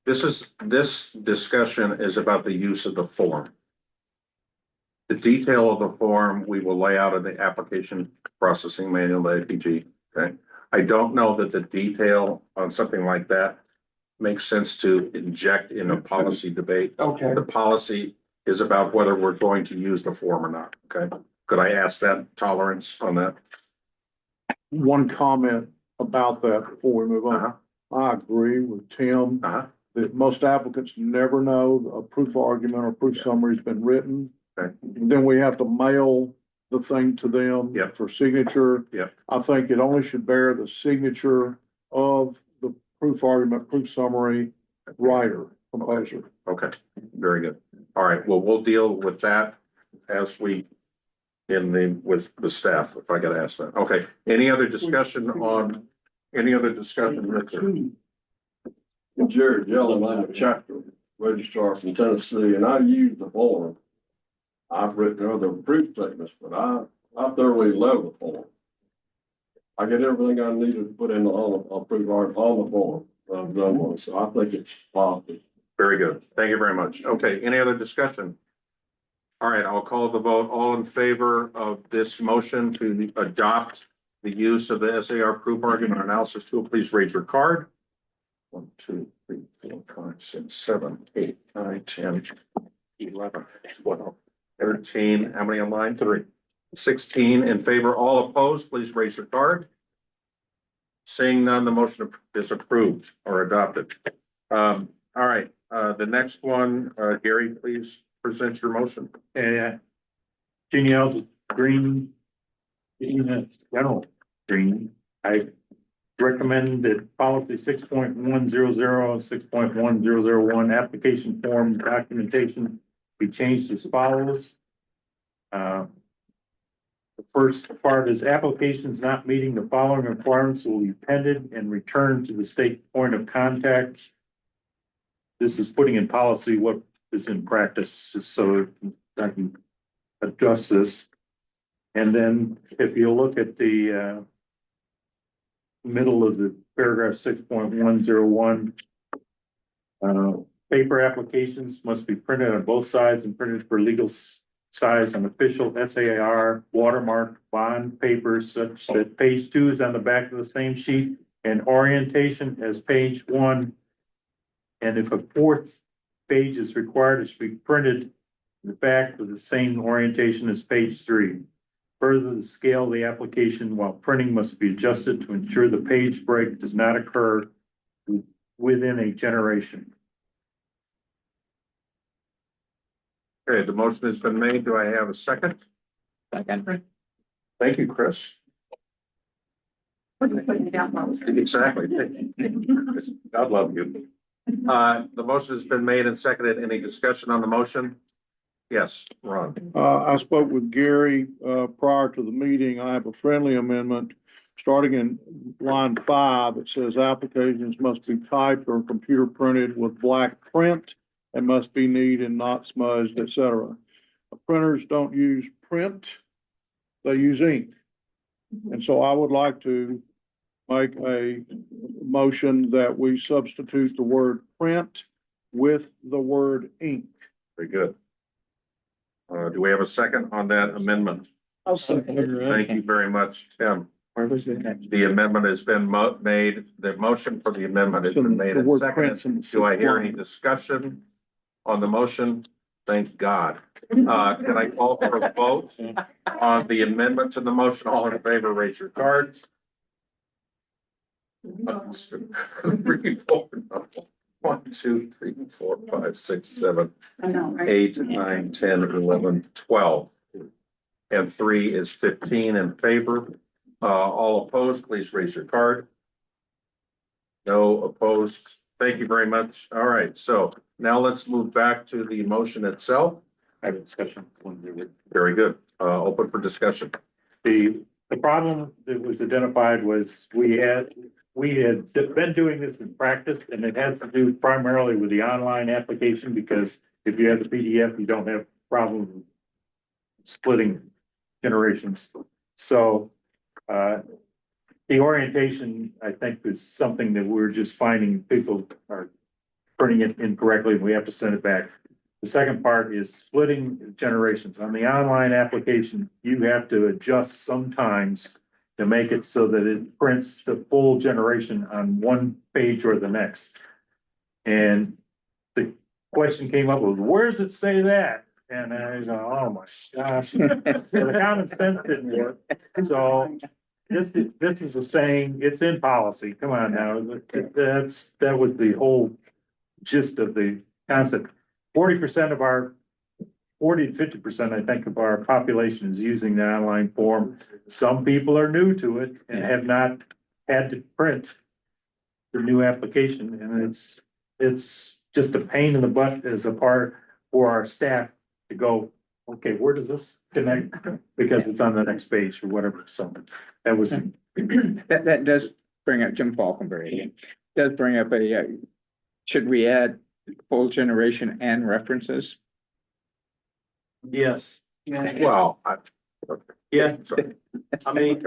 This discussion is about the use of the form. The detail of the form, we will lay out in the application processing manual, the APG, okay? I don't know that the detail on something like that makes sense to inject in a policy debate. Okay, The policy is about whether we're going to use the form or not, okay? Could I ask that tolerance on that? One comment about that before we move Uh-huh, on. I agree with Tim uh-huh, that most applicants never know a proof argument or proof summary's been written. Okay. Then we have to mail the thing to them. Yep. For signature. Yep. I think it only should bear the signature of the proof argument, proof summary writer, composer. okay, very good. All right, well, we'll deal with that as we with the staff, if I gotta ask that. Okay, any other discussion, Richard? Jared Yellen, I'm a chapter registrar from Tennessee, and I use the form. I've written other proof statements, but I thoroughly love the form. I get everything I need to put in on the form. I've done one, so I think it's positive. Very good. Thank you very much. Okay, any other discussion? All right, I'll call the vote. All in favor of this motion to adopt the use of the SAR proof argument analysis tool, please raise your card. 1, 2, 3, 4, 5, 6, 7, 8, 9, 10, 11, 12, 13. How many online? 3. 16 in favor. All opposed, please raise your card. Seeing none, the motion is approved or adopted. All right, the next one, Gary, please present your motion. Genealogy green, general green, I recommend that policy 6.100, 6.1001 application form documentation be changed as follows. The first part is applications not meeting the following requirements will be pended and returned to the state point of contact. This is putting in policy what is in practice, just so I can adjust this. And then if you look at the middle of the paragraph 6.101, paper applications must be printed on both sides and printed for legal size on official SAR watermark bond papers such that page 2 is on the back of the same sheet and orientation as page 1. And if a 4th page is required, it should be printed in the back with the same orientation as page 3. Further, the scale of the application while printing must be adjusted to ensure the page break does not occur within a generation. Okay, the motion has been made. Do I have a second? Second. Thank you, Chris. Exactly. God love you. The motion has been made and seconded. Any discussion on the motion? Yes, Ron. I spoke with Gary, prior to the meeting. I have a friendly amendment. Starting in line 5, it says applications must be typed or computer printed with black print and must be neat and not smudged, etc. Printers don't use print, they use ink. And so I would like to make a motion that we substitute the word print with the word ink. Very good. Do we have a second on that amendment? I'll second it. Thank you very much, Tim. Where was it? The amendment has been made, the motion for the amendment has been made The and word seconded. print's in the Do I hear any line. discussion on the motion? Thank God. Can I call for a vote on the amendment to the motion? All in favor, raise your cards. 3, 4, 1, 2, 3, 4, 5, 6, 7, I know, right? 8, 9, 10, 11, 12. And 3 is 15 in favor. All opposed, please raise your card. No opposed. Thank you very much. All right, so now let's move back to the motion itself. I have a discussion. Very good. Open for discussion. The problem that was identified was we had been doing this in practice, and it has to do primarily with the online application, because if you have the PDF, you don't have problem splitting generations. So, the orientation, I think, is something that we're just finding people are printing it incorrectly, and we have to send it back. The second part is splitting generations. On the online application, you have to adjust sometimes to make it so that it prints the full generation on one page or the next. And the question came up with, where does it say that? And I go, oh my gosh. So the common sense didn't work. So this is a saying, it's in policy. Come on now. That was the whole gist of the concept. 40% of our 40 to 50%, I think, of our population is using the online form. Some people are new to it and have not had to print the new application, and it's just a pain in the butt as a part for our staff to go, okay, where does this connect? Because it's on the next page or whatever. So that was. That does bring up Jim Falconberry again. Does bring up should we add full generation and references? Yes. Well, Yeah. sorry. I mean,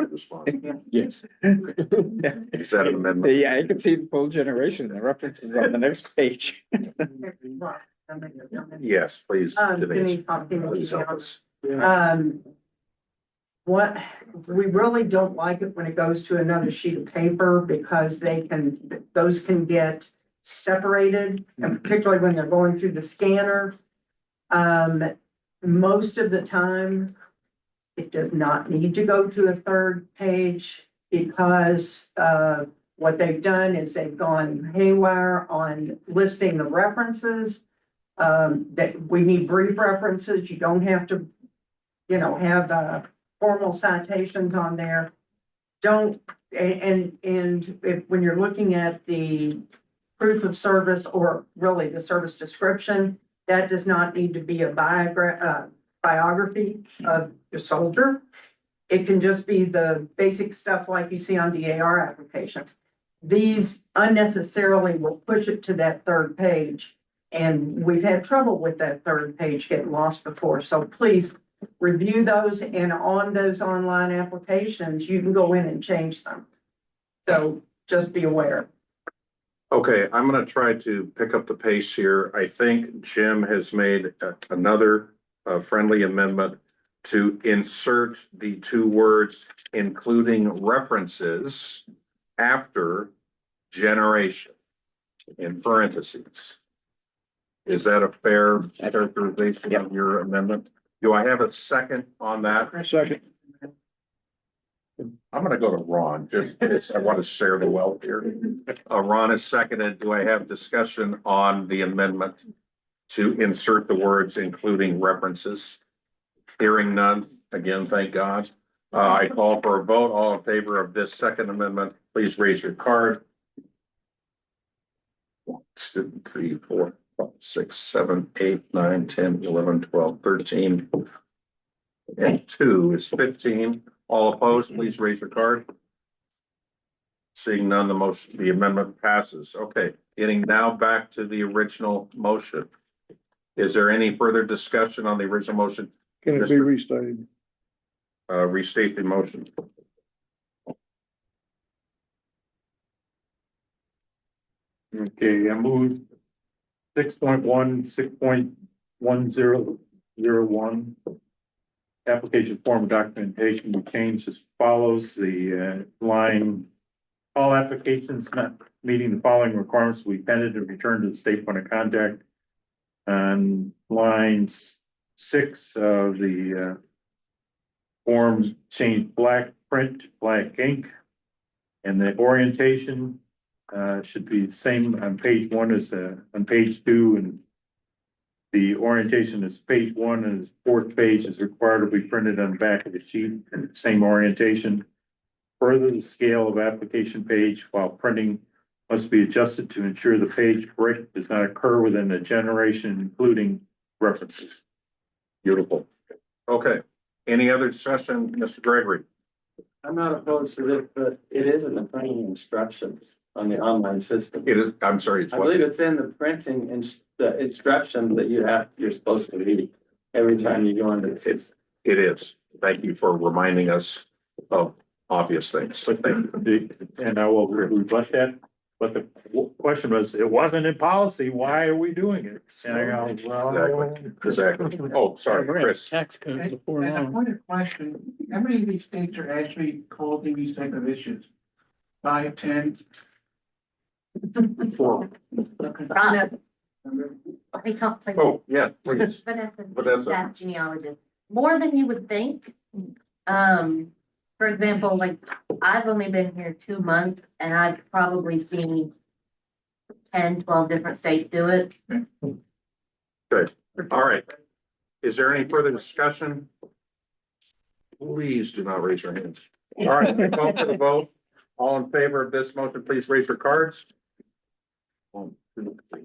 Yes. Is that an amendment? Yeah, I can see the full generation, the references on the next page. Yes, please. Denise. Denise, Please help us. What, we really don't like it when it goes to another sheet of paper because those can get separated, and particularly when they're going through the scanner. Most of the time, it does not need to go to a third page because, what they've done is they've gone haywire on listing the references. That we need brief references. You don't have to, have, formal citations on there. And if, when you're looking at the proof of service or really the service description, that does not need to be a biography of the soldier. It can just be the basic stuff like you see on DAR applications. These unnecessarily will push it to that third page. And we've had trouble with that third page getting lost before. So please review those, and on those online applications, you can go in and change them. So just be aware. Okay, I'm gonna try to pick up the pace here. I think Jim has made another friendly amendment to insert the two words, including references, after generation in parentheses. Is that a fair characterization of your amendment? Do I have a second on that? Second. I'm gonna go to Ron, just because I want to share the wealth here. Ron is seconded. Do I have discussion on the amendment to insert the words including references? Hearing none, again, thank God. I call for a vote. All in favor of this second amendment, please raise your card. 1, 2, 3, 4, 5, 6, 7, 8, 9, 10, 11, 12, 13. And 2 is 15. All opposed, please raise your card. Seeing none, the amendment passes. Okay, getting now back to the original motion. Is there any further discussion on the original motion? Can it be restated? Restate the motion. Okay, I moved 6.1, 6.1001. Application form documentation we changed as follows. The line, all applications not meeting the following requirements will be appended and returned to the state point of contact. On lines 6 of the forms changed black print, black ink, and the orientation should be the same on page 1 as on page 2, and the orientation is page 1 and the 4th page is required to be printed on the back of the sheet, and the same orientation. Further, the scale of application page while printing must be adjusted to ensure the page break does not occur within a generation, including references. Beautiful. Okay, any other discussion, Mr. Gregory? I'm not opposed to this, but it is in the printing instructions on the online system. It is, I'm sorry, it's I what? believe it's in the printing and the instructions that you're supposed to read every time you go into the system. It is. Thank you for reminding us. of obvious things. But and I will rebut that, but the question was, it wasn't in policy, why are we doing it? And I go, well. Exactly. Oh, sorry, Chris. Tax code before And a long. point of question, how many of these states are actually causing these type of issues? 5, 10? Donna. I talk like Oh, yeah, please. Vanessa, Vanessa. staff genealogist, more than you would think. For example, like, I've only been here 2 months and I've probably seen 10, 12 different states do it. Good. All right. Is there any further discussion? Please do not raise your hands. All right, we call for the vote. All in favor of this motion, please raise your cards. 1, 2, 3,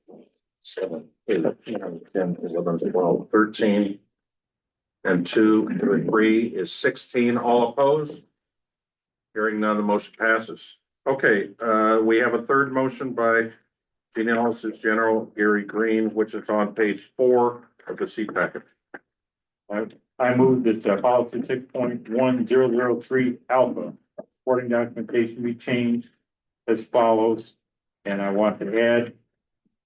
4, 5, 7, 8, 9, 10, 11, 12, 13. And 2, and 3 is 16. All opposed? Hearing none, the motion passes. Okay, we have a third motion by Genealogist General Gary Green, which is on page 4 of the seat packet. I move that policy 6.1003 alpha, supporting documentation be changed as follows. And I want to add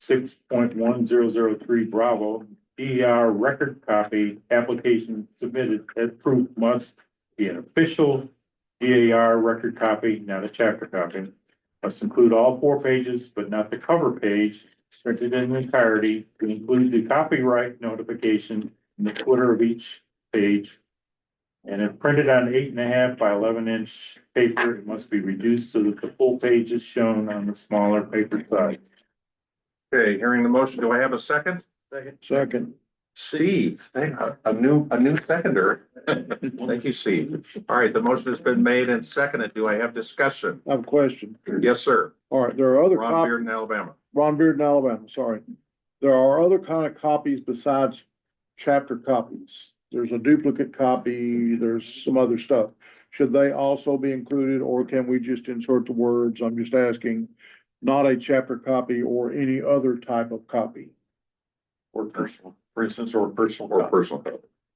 6.1003 Bravo, DER record copy application submitted as proof must be an official DAR record copy, not a chapter copy. Must include all 4 pages, but not the cover page, printed in entirety, to include the copyright notification in the footer of each page. And if printed on 8.5 by 11-inch paper, it must be reduced so that the full page is shown on the smaller paper size. Okay, hearing the motion, do I have a second? Second. Steve, a new seconder. Thank you, Steve. All right, the motion has been made and seconded. Do I have discussion? I have a question. Yes, sir. All right, there are other Ron copies. Bearden, Alabama. Ron Bearden, Alabama, sorry. There are other kind of copies besides chapter copies. There's a duplicate copy, there's some other stuff. Should they also be included, or can we just insert the words? I'm just asking, not a chapter copy or any other type of copy. Or personal, for instance, or personal.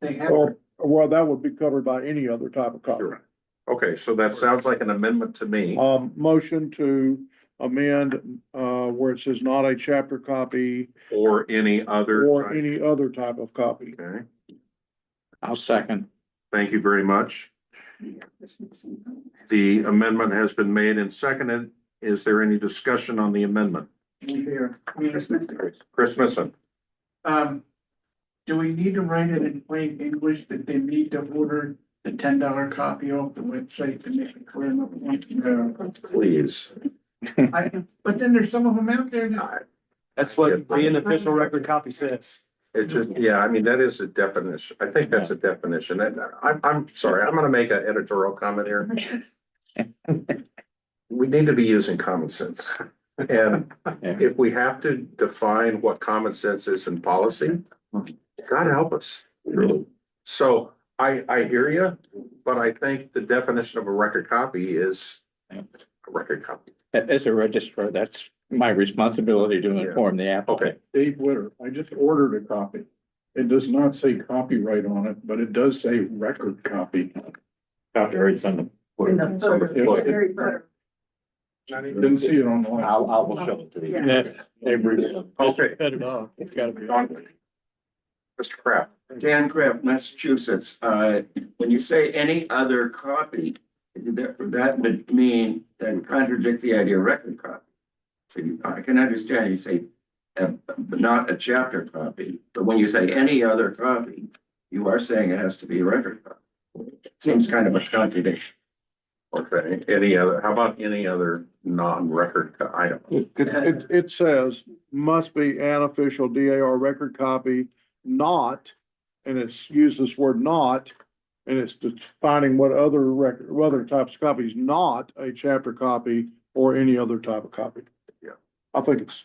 They have, Or, well, that would be covered by any other type of copy. Sure. Okay, so that sounds like an amendment to me. Motion to amend, where it says not a chapter copy Or any other. or type. any other type of copy. Okay, I'll second. thank you very much. The amendment has been made and seconded. Is there any discussion on the amendment? here, Chris Smithson. do we need to write it in plain English that they need to order the $10 copy off the website to make it clear? Please. But then there's some of them out there that. That's what the unofficial record copy says. It just, yeah, I mean, that is a definition. I think that's a definition. And I'm sorry, I'm gonna make an editorial comment here. We need to be using common sense. And if we have to define what common sense is in policy, God help us. So I hear you, but I think the definition of a record copy is a record copy. As a registrar, that's my responsibility to inform the applicant. Okay, Dave Witter, I just ordered a copy. It does not say copyright on it, but it does say record copy. Copyrights on the. In the footer, the very footer. Didn't see it on the last. I will show it to you. Okay. Cut it off. It's gotta be. Mr. Kraft. Dan Kraft, Massachusetts. When you say any other copy, that would mean, that would contradict the idea of record copy. So I can understand you say, not a chapter copy, but when you say any other copy, you are saying it has to be a record copy. It seems kind of a contradiction. Okay, any other, how about any other non-record item? It says must be an official DAR record copy, not, and it's used this word not, and it's defining what other types of copies, not a chapter copy or any other type of copy. Yeah. I think it's,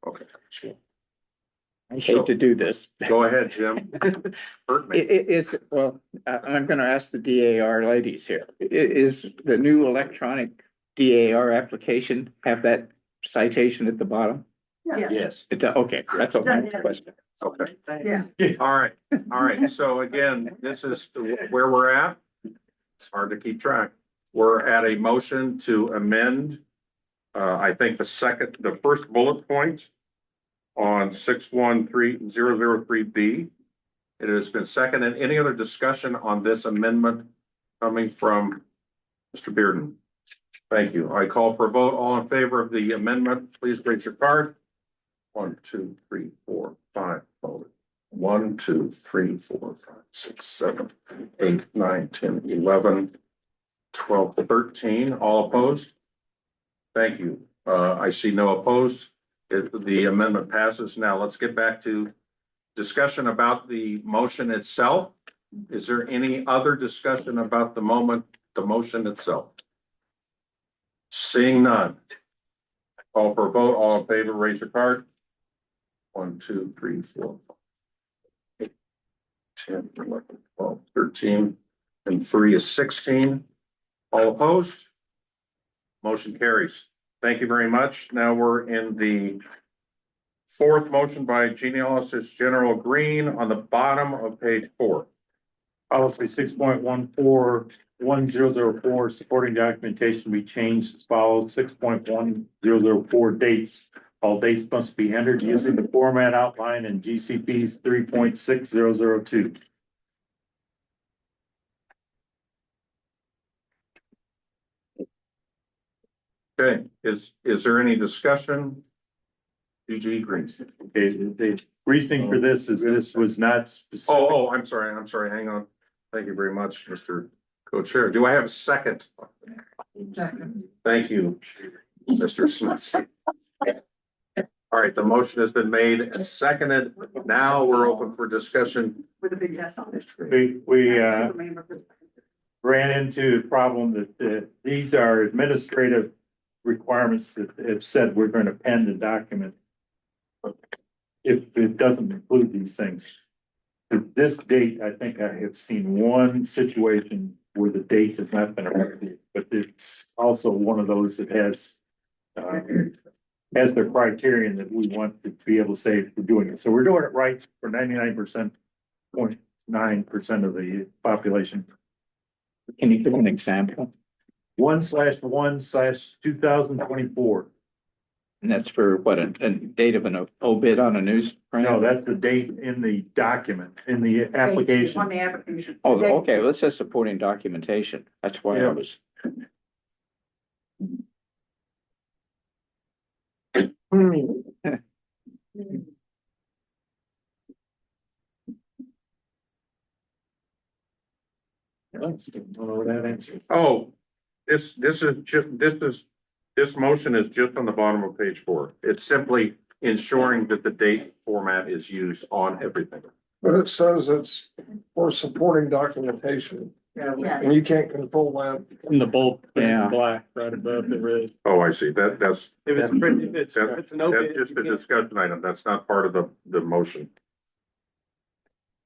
Okay, I hate to do this. go ahead, Jim. Hurt me. I'm gonna ask the DAR ladies here. Is the new electronic DAR application have that citation at the bottom? Yes. It does, okay, that's a question. Okay, Yeah. all right. So again, this is where we're at. It's hard to keep track. We're at a motion to amend, I think the first bullet point on 613-003B. It has been seconded. Any other discussion on this amendment coming from Mr. Bearden? Thank you. I call for a vote. All in favor of the amendment, please raise your card. 1, 2, 3, 4, 5. Voted. 1, 2, 3, 4, 5, 6, 7, 8, 9, 10, 11, 12, 13. All opposed? Thank you. I see no opposed. The amendment passes. Now let's get back to discussion about the motion itself. Is there any other discussion about the motion itself? Seeing none. Call for a vote. All in favor, raise your card. 1, 2, 3, 4, 5, 8, 10, 11, 12, 13, and 3 is 16. All opposed? Motion carries. Thank you very much. Now we're in the fourth motion by genealogist General Green on the bottom of page 4. Policy 6.141004, supporting documentation be changed as follows. 6.1004 dates. All dates must be entered using the format outlined in GCP's 3.6002. Okay, is there any discussion? DG Green. Okay, the reasoning for this is this was not specific. Oh, I'm sorry. Hang on. Thank you very much, Mr. Co-Chair. Do I have a second? Thank you, Mr. Smith. All right, the motion has been made and seconded. Now we're open for discussion. With a big yes on it. We ran into a problem that these are administrative requirements that have said we're going to pen the document. If it doesn't include these things. To this date, I think I have seen one situation where the date has not been approved, but it's also one of those that has their criterion that we want to be able to say we're doing it. So we're doing it right for 99.9% of the population. Can you give an example? 1/1/2024. And that's for what, a date of an obit on a newsprint? No, that's the date in the document, in the application. On the application. Oh, okay, let's say supporting documentation. That's why I was. Oh, this motion is just on the bottom of page 4. It's simply ensuring that the date format is used on everything. But it says it's for supporting documentation, Yeah. and you can't control that. In the bold, Yeah. black, right above the red. Oh, I see. That's If it's printed, if it's an obit. just you a can't- discussion item. That's not part of the motion.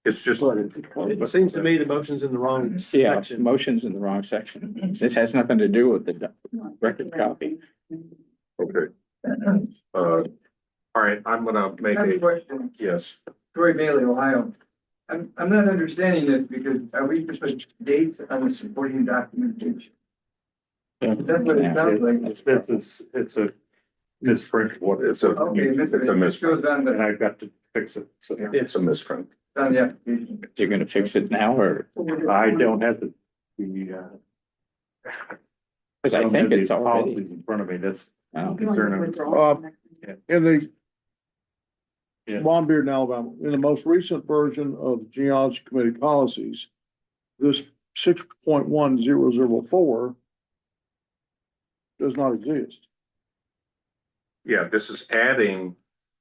It's just, It seems to me the motion's in the wrong Yeah, section. motion's in the wrong section. This has nothing to do with the record copy. okay. All right, I'm gonna make I have a a, question. yes. Troy Bailey, Ohio. I'm not understanding this because are we to put dates on the supporting documentation? That's what it sounds like. It's a misprint. What, it's a, Okay, it's a Mr. It misprint. goes on And the, I've got to fix it. So It's a misprint. on the application. You're gonna fix it now or? I don't have the, Cause I don't think have it's the already. policies in front of me. That's Oh. concerning. In the Yeah. Von Bearden, Alabama, in the most recent version of Genealogy Committee policies, this 6.1004 does not exist. Yeah, this is adding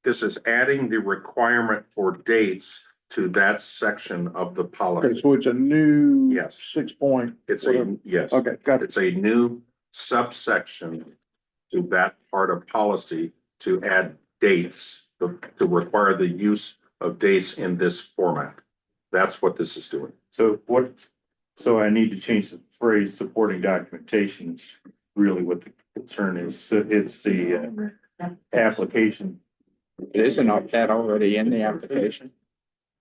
the requirement for dates to that section of the Okay, policy. so it's a new. Yes. 6 point. It's whatever. yes. Okay, got it. It's a new subsection to that part of policy to add dates, to require the use of dates in this format. That's what this is doing. So I need to change the phrase supporting documentation is really what the concern is. So it's the application. Isn't that already in the application?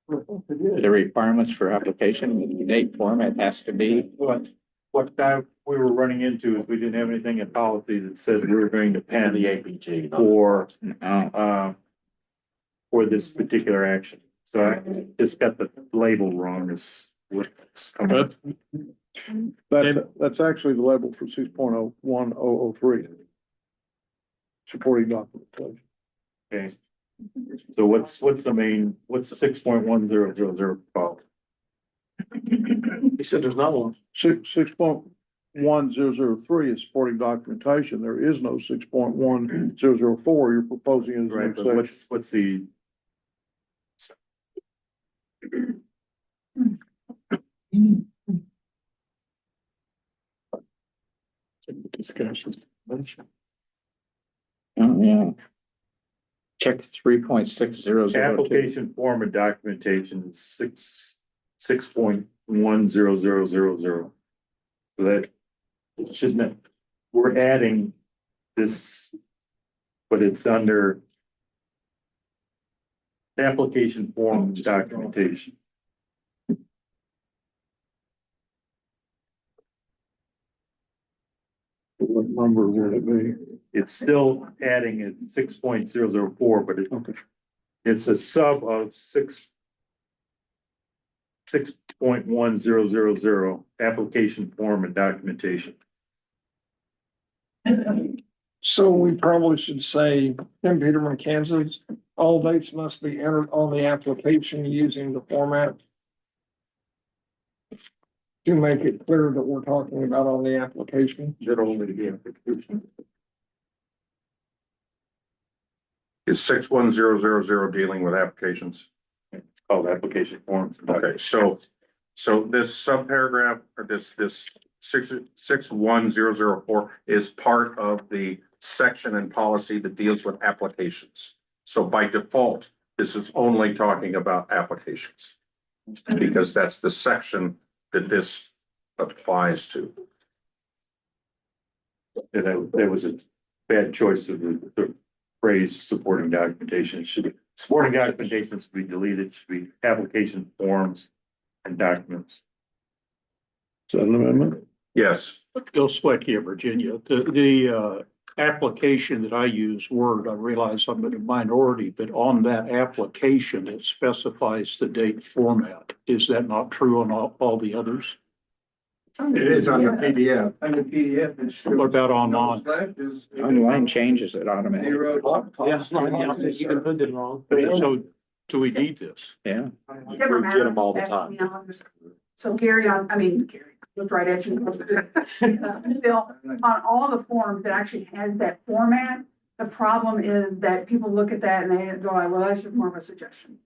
The requirements for application, the date format has to be what? what we were running into is we didn't have anything in policy that said we were going to pen the APG for this particular action. So I just got the label wrong as what's coming up. That's actually the level for 6.01003. Supporting documentation. Okay. So what's 6.1000 called? He said there's not one. 6.1003 is supporting documentation. There is no 6.1004 you're proposing as Right, an but section. what's the? Discussion. Oh, yeah. Check 3.6002. Application form and documentation is 6.10000. So that shouldn't have, we're adding this, but it's under application form and documentation. What number would it be? It's still adding at 6.004, but it's a sub of 6.1000 application form and documentation. So we probably should say, in Peterman, Kansas, all dates must be entered on the application using the format. To make it clear that we're talking about on the application. That only the application. Is 61000 dealing with applications? It's called application forms. Okay, so this subparagraph or this 61004 is part of the section and policy that deals with applications. So by default, this is only talking about applications. Because that's the section that this applies to. And that was a bad choice of the phrase supporting documentation. Supporting documentation should be deleted, should be application forms and documents. Is that an amendment? Yes, Bill Swecky of Virginia. The application that I use, Word, I realize I'm in a minority, but on that application, it specifies the date format. Is that not true on all the others? It is on the PDF. On the PDF, it's. What about online? Online changes it automatically. Yeah, you can put it wrong. So do we need this? Yeah. Never We get them all the matter. time. So Gary, Gary, looked right at you. Bill, on all the forms that actually has that format, the problem is that people look at that and they go, well, that's just more of a suggestion.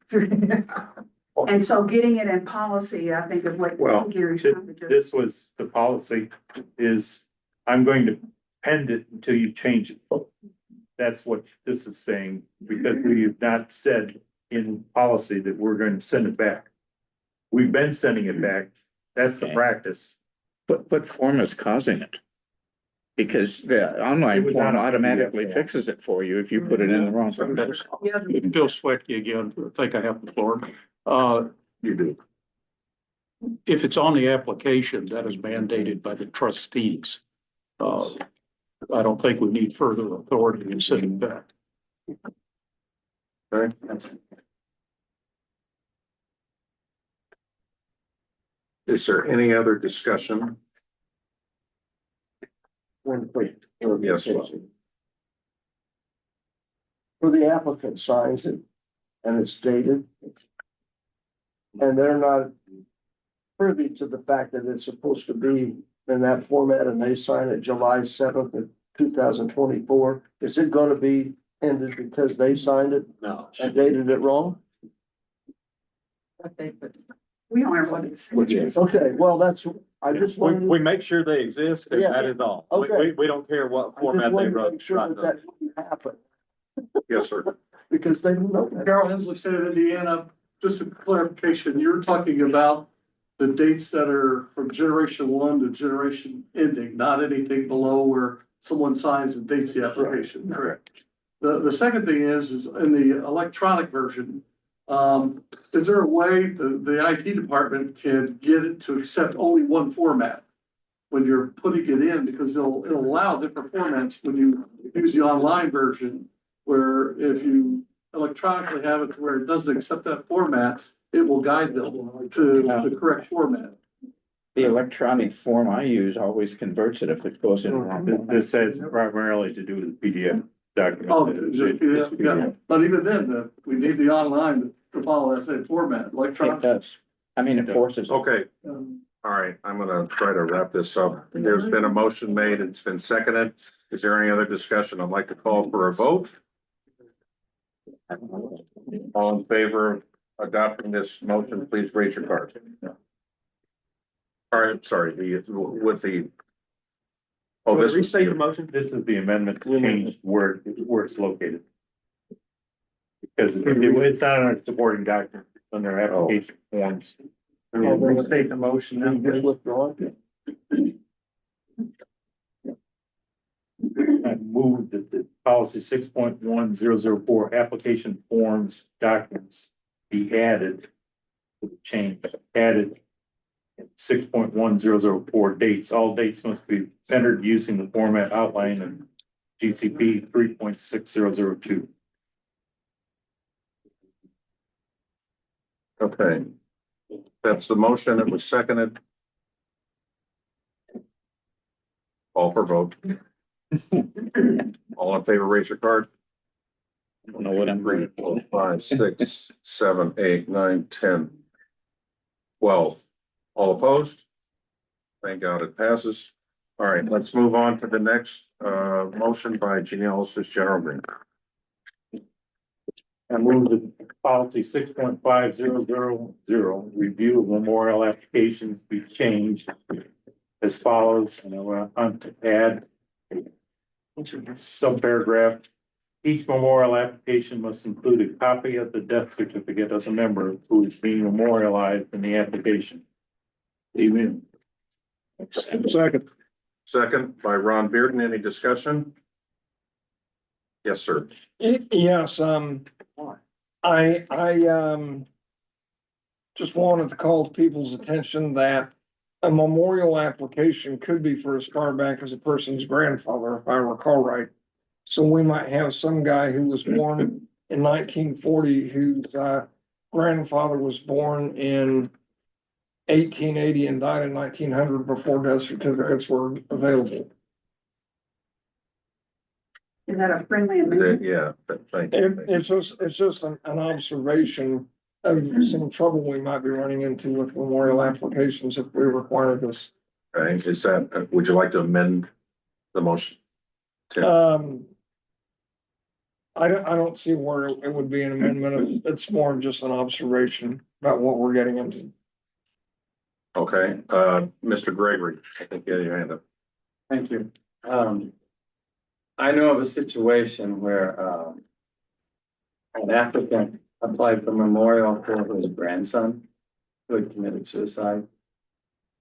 And so getting it in policy, I think is what Well, Gary's trying to do. This was the policy is I'm going to pend it until you change it. That's what this is saying, because we have not said in policy that we're going to send it back. We've been sending it back. That's the Okay. practice. What form is causing it? Because the It online was form on a automatically PDF. fixes it for you if you put it in the wrong. form. Bill Swecky again, I think I have the floor. You do. If it's on the application, that is mandated by the trustees. I don't think we need further authority in sending back. Okay. is there any other discussion? One quick Yes, clarification. For the applicant signs it and it's dated. And they're not privy to the fact that it's supposed to be in that format and they sign it July 7th of 2024. Is it gonna be ended because they signed it No. and dated it wrong? We don't ever look at the Okay, well, that's, I just We wanted, make sure they exist and that is all. Okay. We don't care what I just format they wanted to run. make sure that that wouldn't happen yes, sir. because they didn't know that. Carol Hensley, State of Indiana, just a clarification, you're talking about the dates that are from generation one to generation ending, not anything below where someone signs and dates the application. Correct. The second thing is in the electronic version, is there a way the IT department can get it to accept only one format? when you're putting it in, because it'll allow different formats when you use the online version. Where if you electronically have it to where it doesn't accept that format, it will guide them to the correct format. The electronic form I use always converts it if it goes in wrong. This says primarily to do with the PDF document. Oh, yeah, but even then, we need the online to follow that same format, It electronic. does. I mean, it forces. it. Okay, all right, I'm gonna try to wrap this up. There's been a motion made, it's been seconded. Is there any other discussion? I'd like to call for a vote. All in favor of adopting this motion, please raise your card. All right, sorry, with the. Oh, this was, Restate the motion. This is the amendment to change where it's located. Because it's not on our supporting document, it's on their application forms. Restate the motion now. Just withdraw it. I move that the policy 6.1004 application forms documents be added. To the change added. 6.1004 dates. All dates must be entered using the format outlined in GCP 3.6002. okay. That's the motion. It was seconded. Call for vote. All in favor, raise your card. I don't know what I'm 3, reading. 4, 5, 6, 7, 8, 9, 10, 12. All opposed? Thank God it passes. All right, let's move on to the next motion by genealogist General Green. I move that policy 6.5000 review of memorial applications be changed as follows, and I want to add some paragraph. Each memorial application must include a copy of the death certificate of the member who is being memorialized in the application. Amen. Second. Second by Ron Bearden. Any discussion? Yes, sir. Yes, I just wanted to call people's attention that a memorial application could be for as far back as a person's grandfather, if I recall right. So we might have some guy who was born in 1940 whose grandfather was born in 1880 and died in 1900 before death certificates were available. Is that a friendly amendment? Yeah, thank you. It's just an observation of some trouble we might be running into with memorial applications if we require this. Okay, is that, would you like to amend the motion? Tim? I don't see where it would be an amendment. It's more just an observation about what we're getting into. Okay, Mr. Gregory, I think you had your hand up. Thank you. I know of a situation where, an applicant applied for memorial for his grandson who had committed suicide.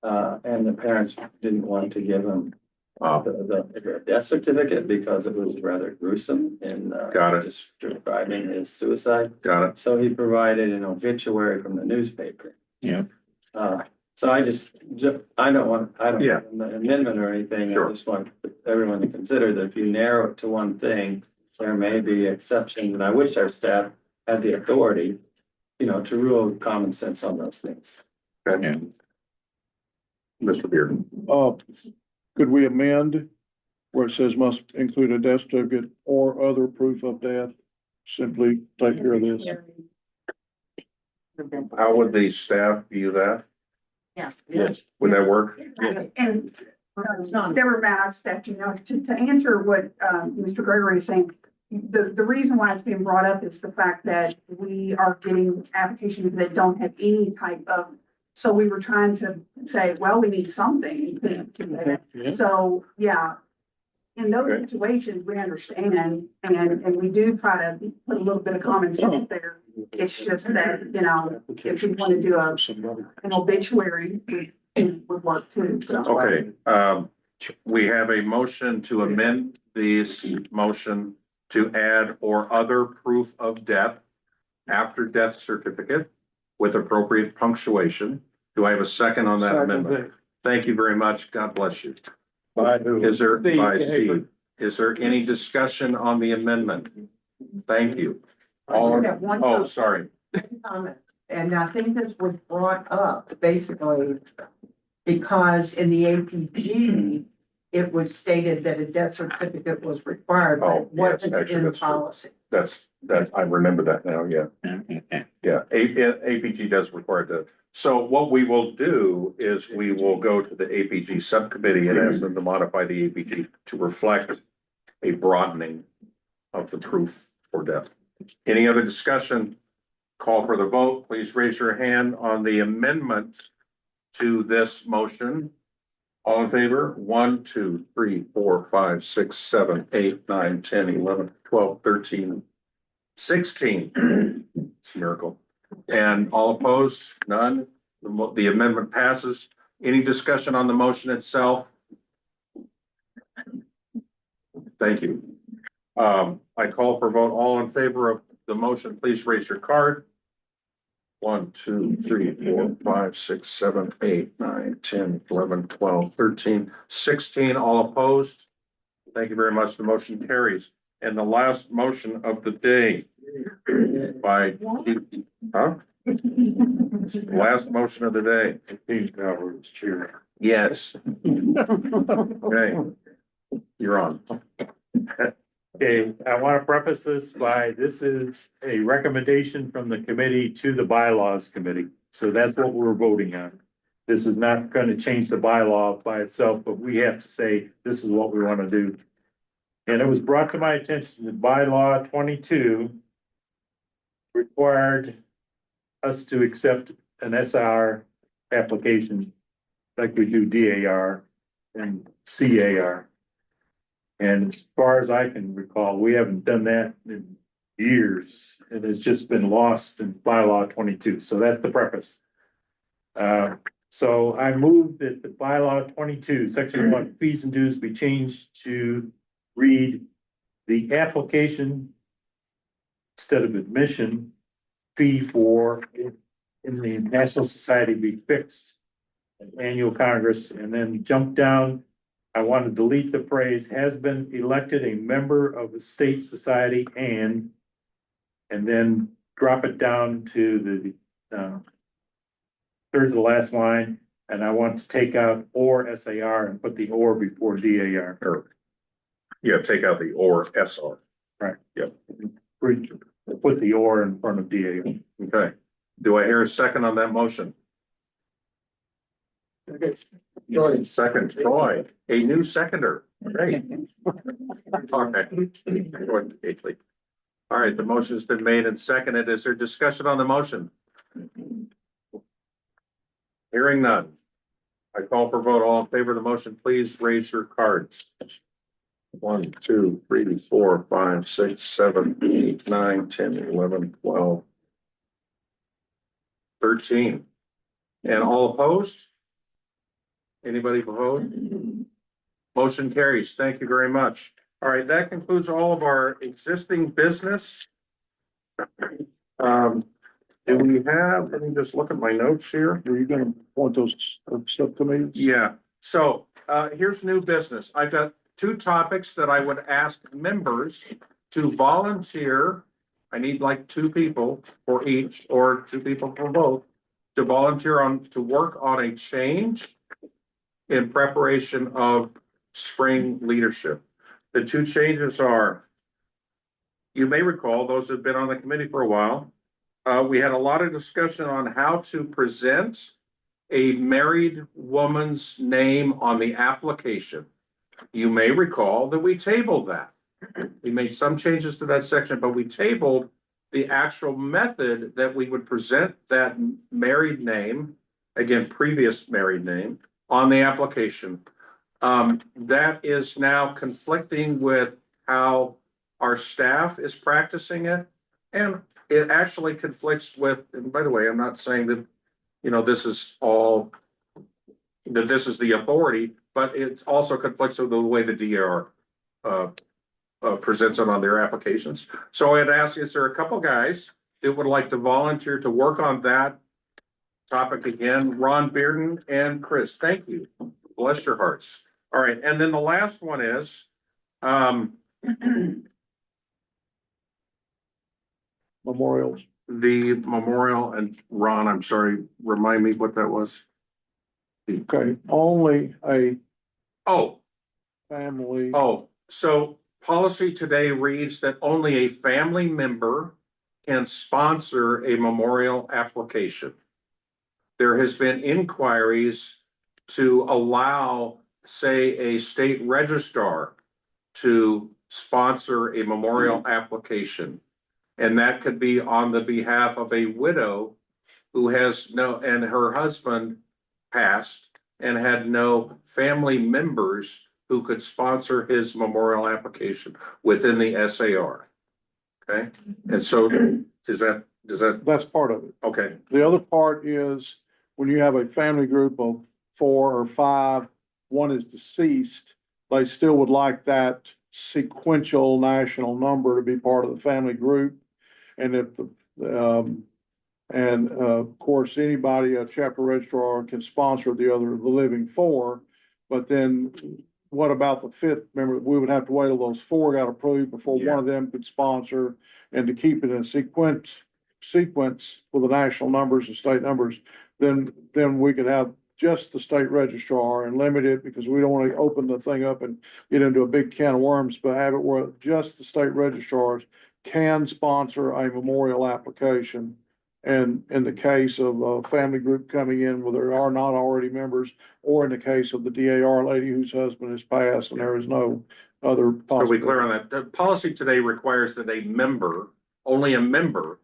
And the parents didn't want to give him the death certificate because it was rather gruesome in Got it. just describing his suicide. Got it. So he provided an obituary from the newspaper. Yeah. So I don't want an Yeah. amendment or anything. Sure. I just want everyone to consider that if you narrow it to one thing, there may be exceptions, and I wish our staff had the authority, to rule common sense on those things. Okay. Yeah. Mr. Bearden. Could we amend where it says must include a death certificate or other proof of death? Simply take care of this. How would the staff view that? Yes. Yes. Would that work? And there were matters that, to answer what, Mr. Gregory is saying, the reason why it's being brought up is the fact that we are getting applications that don't have any type of, so we were trying to say, well, we need something. So, yeah. In those situations, we understand, and we do try to put a little bit of common sense there. It's just that, if you want to do an obituary, it would work too. So. Okay, we have a motion to amend this motion to add or other proof of death after death certificate with appropriate punctuation. Do I have a second on that amendment? Thank you very much. God bless you. By who? Is there, Steve. by Steve, is there any discussion on the amendment? Thank you. All, I have one oh, sorry. comment, and I think this was brought up basically because in the APG, it was stated that a death certificate was required, but Oh, it yes, wasn't actually, in that's true. policy. That, I remember that now, yeah. Okay. Yeah, APG does require that. So what we will do is we will go to the APG subcommittee and ask them to modify the APG to reflect a broadening of the proof for death. Any other discussion? Call for the vote. Please raise your hand on the amendment to this motion. All in favor? 1, 2, 3, 4, 5, 6, 7, 8, 9, 10, 11, 12, 13, 16. It's a miracle. And all opposed? None. The amendment passes. Any discussion on the motion itself? Thank you. I call for vote. All in favor of the motion, please raise your card. 1, 2, 3, 4, 5, 6, 7, 8, 9, 10, 11, 12, 13, 16. All opposed? Thank you very much. The motion carries. And the last motion of the day by, huh? Last motion of the day. Steve Roberts, chair. Yes. Okay. You're on. Okay, I want to preface this by, this is a recommendation from the committee to the bylaws committee. So that's what we're voting on. This is not going to change the bylaw by itself, but we have to say, this is what we want to do. And it was brought to my attention that bylaw 22 required us to accept an SR application like we do DAR and CAR. And as far as I can recall, we haven't done that in years, and it's just been lost in bylaw 22. So that's the preface. So I moved that the bylaw 22, section 1, fees and dues be changed to read the application instead of admission fee for in the National Society be fixed at annual Congress, and then jump down. I want to delete the phrase has been elected a member of the state society and then drop it down to the third to the last line. And I want to take out or SAR and put the or before DAR. Or, yeah, take out the or SR. Right. Yep. Put the or in front of DAR. Okay. Do I hear a second on that motion? Second, Troy, a new seconder. Great. All right, the motion's been made and seconded. Is there discussion on the motion? Hearing none. I call for vote. All in favor of the motion, please raise your cards. 1, 2, 3, 4, 5, 6, 7, 8, 9, 10, 11, 12, 13. And all opposed? Anybody opposed? Motion carries. Thank you very much. All right, that concludes all of our existing business. Do we have, let me just look at my notes here. Are you gonna want those subcommittees? Yeah, so here's new business. I've got 2 topics that I would ask members to volunteer. I need like 2 people for each or 2 people for both to volunteer on to work on a change in preparation of spring leadership. The 2 changes are, you may recall, those who've been on the committee for a while, we had a lot of discussion on how to present a married woman's name on the application. You may recall that we tabled that. We made some changes to that section, but we tabled the actual method that we would present that married name, again, previous married name, on the application. That is now conflicting with how our staff is practicing it. And it actually conflicts with, and by the way, I'm not saying that, this is all, that this is the authority, but it also conflicts with the way the DAR presents it on their applications. So I'd ask, is there a couple guys that would like to volunteer to work on that topic again, Ron Bearden and Chris, thank you. Bless your hearts. All right, and then the last one is, Memorials. the memorial, and Ron, I'm sorry, remind me what that was. Okay, only a Oh, family. so policy today reads that only a family member can sponsor a memorial application. There has been inquiries to allow, say, a state registrar to sponsor a memorial application. And that could be on the behalf of a widow who has no, and her husband passed and had no family members who could sponsor his memorial application within the SAR. Okay, and so does that, That's part of it. okay, The other part is when you have a family group of 4 or 5, one is deceased, they still would like that sequential national number to be part of the family group. And if of course, anybody, a chapter registrar can sponsor the living 4, but then what about the 5th member? We would have to wait till those 4 got approved before one of them could sponsor, and to keep it in sequence with the national numbers and state numbers, then we could have just the state registrar and limit it, because we don't want to open the thing up and get into a big can of worms, but have it where just the state registrars can sponsor a memorial application. And in the case of a family group coming in where there are not already members, or in the case of the DAR lady whose husband has passed and there is no other. so we clear on that. The policy today requires that only a member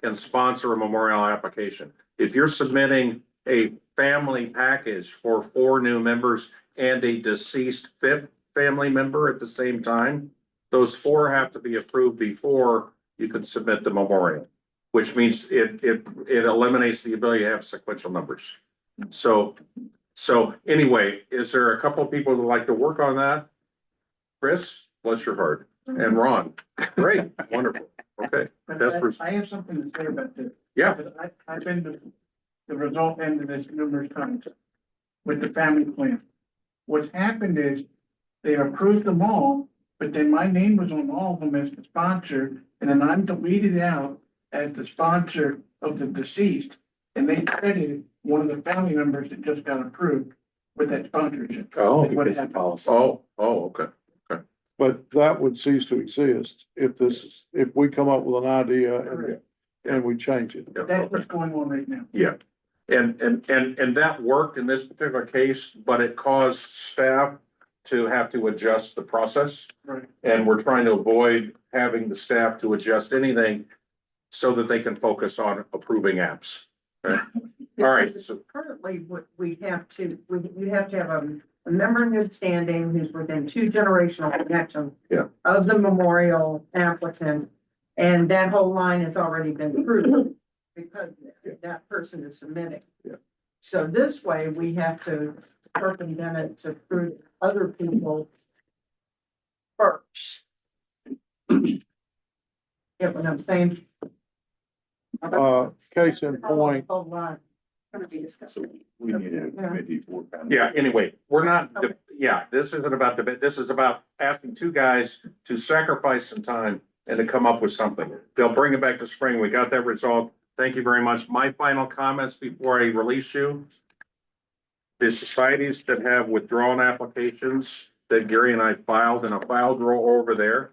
can sponsor a memorial application. If you're submitting a family package for 4 new members and a deceased 5th family member at the same time, those 4 have to be approved before you can submit the memorial, which means it eliminates the ability to have sequential numbers. So anyway, is there a couple of people that like to work on that? Chris, bless your heart, and Ron, great, wonderful, okay. I have something to say about this. Yeah. I've been to the result end of this numerous times with the family plan. What's happened is they've approved them all, but then my name was on all of them as the sponsor, and then I'm deleted out as the sponsor of the deceased, and they credited one of the family members that just got approved with that sponsorship. Oh, What happened? okay. But that would cease to exist if we come up with an idea and we change it. That's what's going on right now. Yeah, and that worked in this particular case, but it caused staff to have to adjust the process. Right. And we're trying to avoid having the staff to adjust anything so that they can focus on approving apps. Okay? All right, so Currently, what we have to, you have to have a member in good standing who's within 2 generational connections. Yeah. Of the memorial applicant, and that whole line has already been approved because that person is submitting. Yeah. So this way, we have to circumvent it to prove other people first. Get what I'm saying? Case in point, Hold on. Gonna be discussing. we need a committee for that. Yeah, anyway, we're not, this isn't about debate. This is about asking 2 guys to sacrifice some time and to come up with something. They'll bring it back to spring. We got that resolved. Thank you very much. My final comments before I release you. The societies that have withdrawn applications that Gary and I filed in a file drawer over there.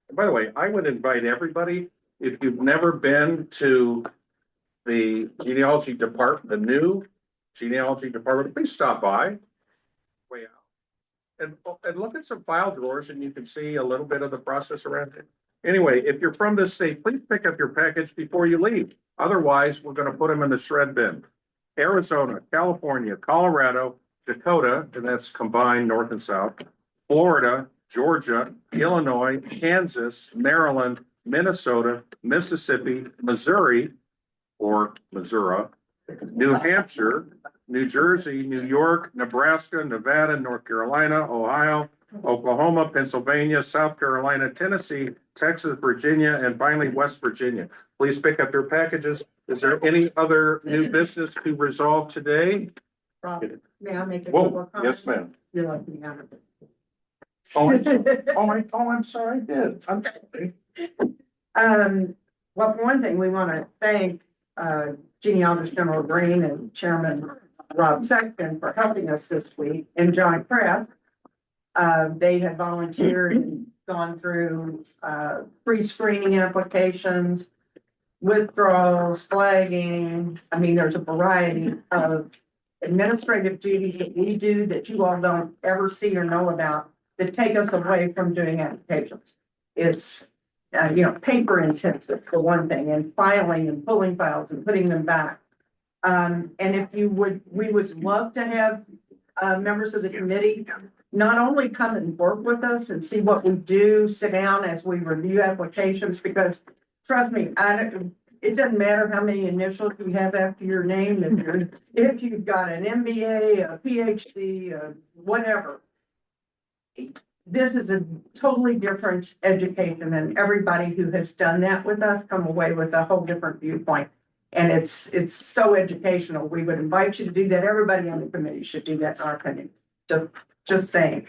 And by the way, I would invite everybody, if you've never been to the genealogy department, the new genealogy department, please stop by. Way out. And look at some file drawers and you can see a little bit of the process around it. Anyway, if you're from this state, please pick up your package before you leave. Otherwise, we're gonna put them in the shred bin. Arizona, California, Colorado, Dakota, and that's combined North and South, Florida, Georgia, Illinois, Kansas, Maryland, Minnesota, Mississippi, Missouri, or Missouri, New Hampshire, New Jersey, New York, Nebraska, Nevada, North Carolina, Ohio, Oklahoma, Pennsylvania, South Carolina, Tennessee, Texas, Virginia, and finally West Virginia. Please pick up your packages. Is there any other new business to resolve today? Rob, may I make a Whoa, couple of comments? yes, ma'am. You're like me out of it. I'm sorry, I did. I'm sorry. Well, for one thing, we want to thank, genealogist General Green and Chairman Rob Sexton for helping us this week, and John Kraft. They had volunteered and gone through, pre-screening applications, withdrawals, flagging. I mean, there's a variety of administrative duties that we do that you all don't ever see or know about that take us away from doing applications. It's, paper intensive for one thing, and filing and pulling files and putting them back. And if you would, we would love to have, members of the committee not only come and work with us and see what we do, sit down as we review applications, because trust me, it doesn't matter how many initials you have after your name, if you've got an MBA, a PhD, whatever. This is a totally different education, and everybody who has done that with us come away with a whole different viewpoint. And it's so educational. We would invite you to do that. Everybody on the committee should do that, in our opinion. Just saying.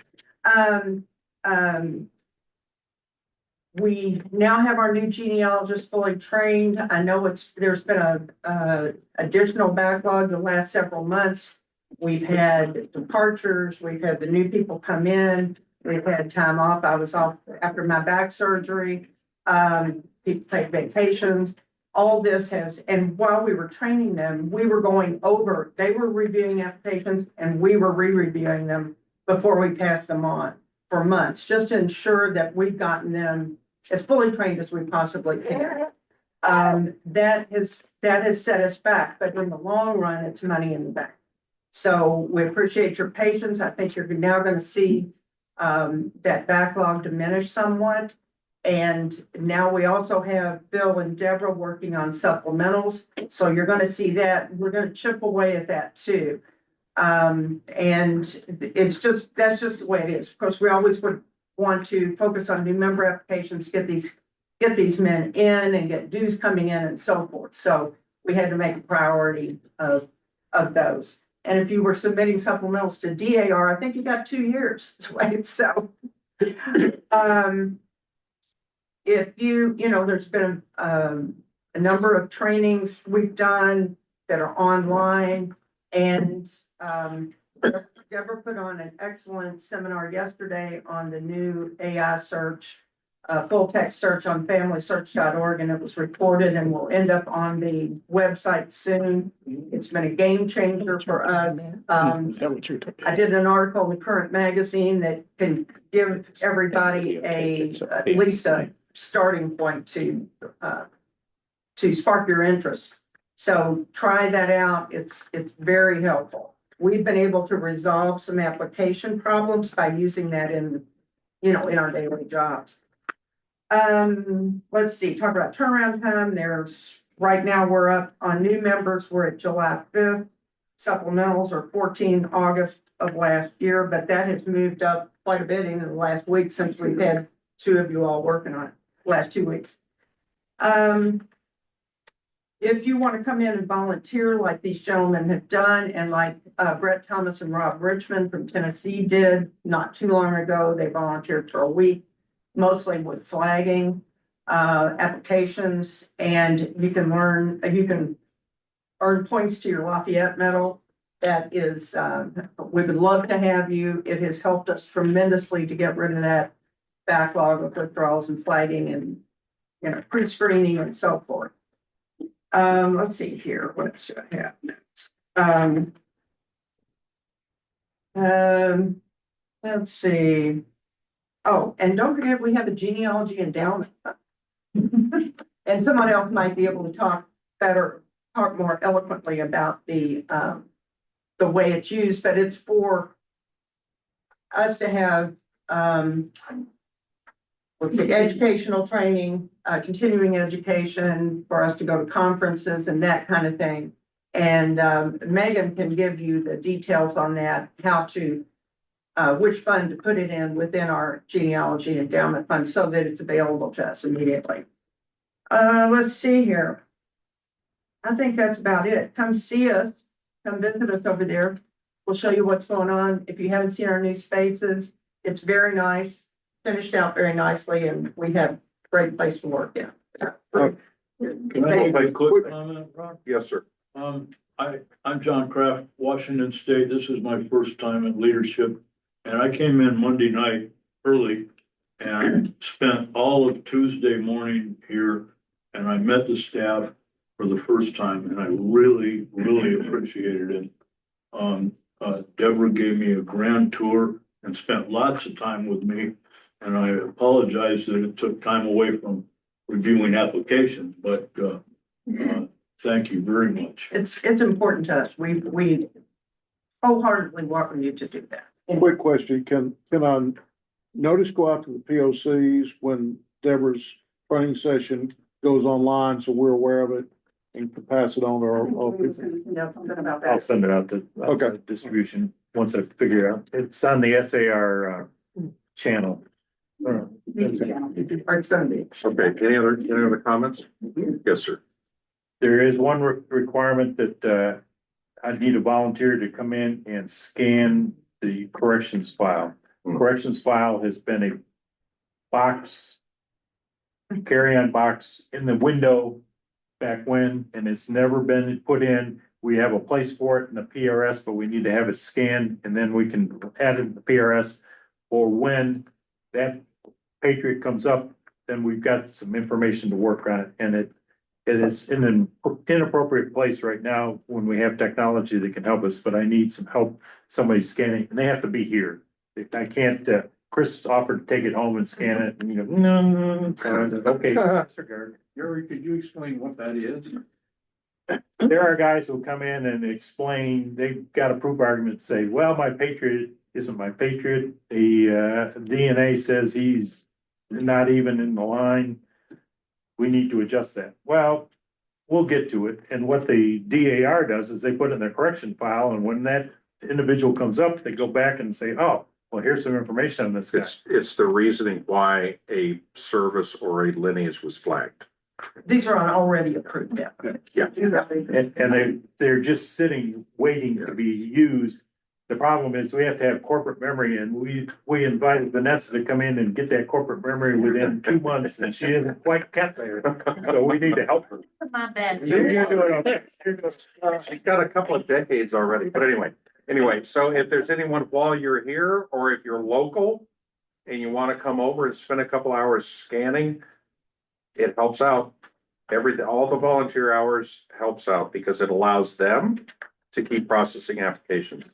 We now have our new genealogist fully trained. I know there's been a additional backlog the last several months. We've had departures, we've had the new people come in, we've had time off. I was off after my back surgery. People take vacations. All this and while we were training them, we were going over, they were reviewing applications and we were re-reviewing them before we passed them on for months, just to ensure that we've gotten them as fully trained as we possibly can. That has set us back, but in the long run, it's money in the bank. So we appreciate your patience. I think you're now going to see that backlog diminish somewhat. And now we also have Bill and Deborah working on supplementals. So you're going to see that. We're going to chip away at that too. And that's just the way it is. Of course, we always would want to focus on new member applications, get these men in and get dues coming in and so forth. So we had to make a priority of those. And if you were submitting supplementals to DAR, I think you got 2 years, right? So, if there's been a number of trainings we've done that are online, and Deborah put on an excellent seminar yesterday on the new AI search, full text search on familysearch.org, and it was recorded and will end up on the website soon. It's been a game changer for us. I did an article in the Current magazine that can give everybody at least a starting point to spark your interest. So try that out. It's very helpful. We've been able to resolve some application problems by using that in our daily jobs. Let's see, talk about turnaround time. Right now we're up on new members. We're at July 5th. Supplementals are 14 August of last year, but that has moved up quite a bit in the last week since we've had 2 of you all working on it, last 2 weeks. If you want to come in and volunteer like these gentlemen have done, and like Brett Thomas and Rob Richmond from Tennessee did not too long ago, they volunteered for a week, mostly with flagging applications, and you can earn points to your Lafayette medal. That is, we would love to have you. It has helped us tremendously to get rid of that backlog of withdrawals and flagging and pre-screening and so forth. Let's see here. What should I have next? Let's see. Oh, and don't forget, we have a genealogy endowment. And someone else might be able to talk more eloquently about the way it's used, but it's for us to have, let's see, educational training, continuing education, for us to go to conferences and that kind of thing. And Megan can give you the details on that, how to which fund to put it in within our genealogy endowment fund so that it's available to us immediately. Let's see here. I think that's about it. Come see us, come visit us over there. We'll show you what's going on. If you haven't seen our new spaces, it's very nice, finished out very nicely, and we have a great place to work in. Can I make a quick comment, Ron? Yes, sir. I'm John Kraft, Washington State. This is my first time in leadership. And I came in Monday night early and spent all of Tuesday morning here. And I met the staff for the first time and I really, really appreciated it. Deborah gave me a grand tour and spent lots of time with me. And I apologize that it took time away from reviewing applications, but thank you very much. It's important to us. We wholeheartedly welcome you to do that. Quick question, can I notice go out to the POCs when Deborah's training session goes online, so we're aware of it and can pass it on to our people? Send out something about I'll that. send it out to. Okay. Distribution, once I figure out, it's on the SAR, channel. It's gonna be. Okay, any other comments? Yes, sir. There is one requirement that, I need a volunteer to come in and scan the corrections file. Corrections file has been a box, carry-on box in the window back when, and it's never been put in. We have a place for it in the PRS, but we need to have it scanned, and then we can add it to the PRS. Or when that Patriot comes up, then we've got some information to work on it, and it is in an inappropriate place right now when we have technology that can help us, but I need some help, somebody scanning, and they have to be here. I can't, Chris offered to take it home and scan it, and you go, no. So I said, okay, disregard. Gary, could you explain what that is? There are guys who come in and explain, they've got a proof argument to say, well, my Patriot isn't my Patriot. The DNA says he's not even in the line. We need to adjust that. Well, we'll get to it. And what the DAR does is they put it in their correction file, and when that individual comes up, they go back and say, oh, well, here's some information on this guy. It's the reasoning why a service or a lineage was flagged. These are on already approved. Yeah. And they're just sitting, waiting to be used. The problem is we have to have corporate memory, and we invited Vanessa to come in and get that corporate memory within 2 months, and she isn't quite kept there. So we need to help her. My bad. You're doing okay. She's got a couple of decades already, but anyway, so if there's anyone while you're here, or if you're local and you want to come over and spend a couple hours scanning, it helps out. All the volunteer hours helps out because it allows them to keep processing applications.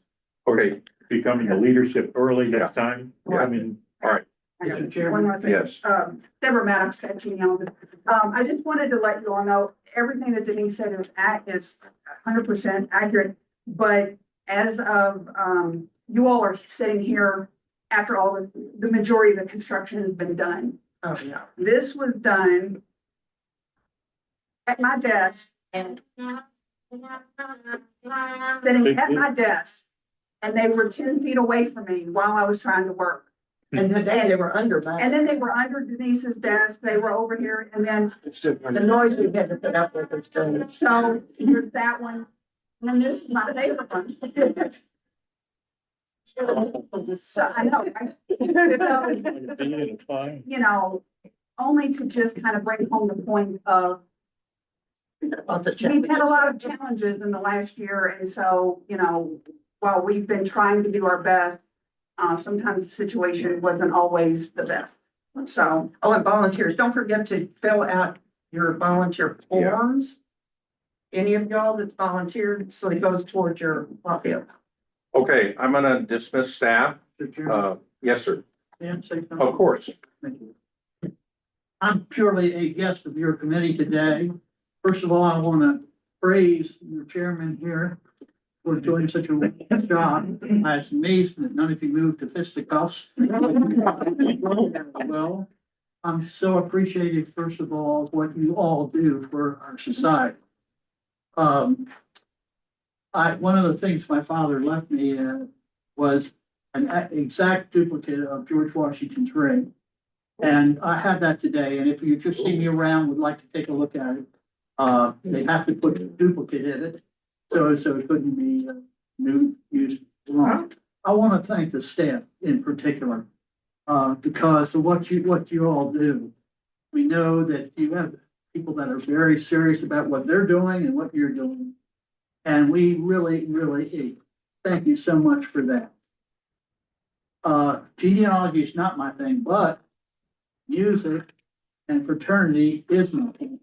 Okay, Becoming a leadership early next time. Yeah. I mean, all right. One more thing. Yes. Deborah Maddox at Genealogy. I just wanted to let you all know, everything that Denise said is 100% accurate. But as of, you all are sitting here after all the majority of the construction has been done. Oh, yeah. This was done at my desk and sitting at my desk, and they were 10 feet away from me while I was trying to work. And then they were under my. And then they were under Denise's desk, they were over here, and then, The noise we had to put up with is still. so here's that one. And then this is my favorite one. So I know, right? You know, only to just kind of bring home the point of, we've had a lot of challenges in the last year, and so, you know, while we've been trying to do our best, sometimes the situation wasn't always the best. So, Oh, and volunteers, don't forget to fill out your volunteer forms. Any of y'all that's volunteered, so it goes towards your lobby. Okay, I'm gonna dismiss staff. Yes, sir. Of course. I'm purely a guest of your committee today. First of all, I want to praise your chairman here for doing such a wonderful job. I was amazed that none of you moved to fisticuffs. Well, I'm so appreciative, first of all, of what you all do for our society. One of the things my father left me was an exact duplicate of George Washington's ring. And I have that today, and if you just see me around, would like to take a look at it, they have to put a duplicate in it, so it couldn't be new, used wrong. I want to thank the staff in particular, because of what you all do. We know that you have people that are very serious about what they're doing and what you're doing. And we really, really thank you so much for that. Genealogy is not my thing, but music and fraternity is my thing.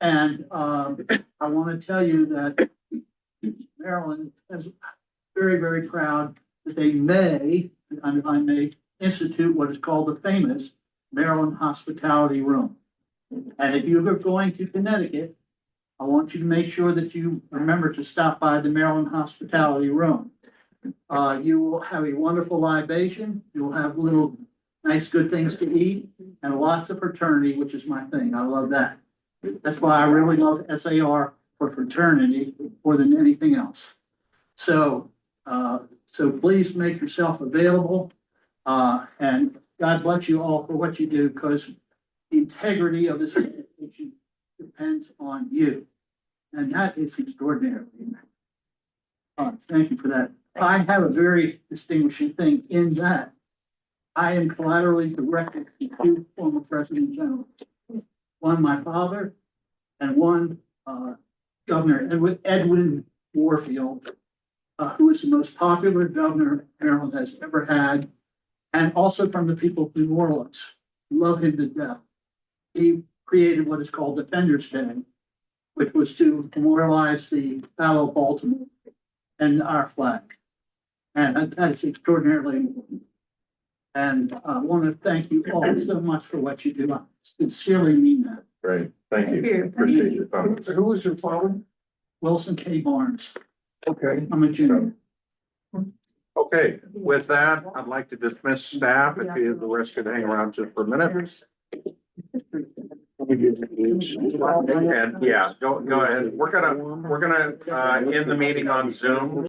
And I want to tell you that Maryland is very, very proud that they may, I may institute what is called the famous Maryland Hospitality Room. And if you are going to Connecticut, I want you to make sure that you remember to stop by the Maryland Hospitality Room. You will have a wonderful libation. You'll have little nice, good things to eat and lots of fraternity, which is my thing. I love that. That's why I really love SAR for fraternity more than anything else. So, so please make yourself available. And God bless you all for what you do, because the integrity of this organization depends on you. And that is extraordinary. Thank you for that. I have a very distinguishing thing in that I am collaterally directed to two former president generals. One, my father, and one, Governor Edwin Warfield, who is the most popular governor Maryland has ever had, and also from the people of New Orleans. Love him to death. He created what is called Defender's Day, which was to memorialize the Battle of Baltimore and our flag. And that is extraordinarily important. And I want to thank you all so much for what you do. I sincerely mean that. Great, thank Thank you. you. Appreciate your comments. Who was your father? Wilson K. Barnes. Okay. I'm a junior. Okay, with that, I'd like to dismiss staff if you the rest could hang around just for a minute. And yeah, go ahead. We're gonna end the meeting on Zoom.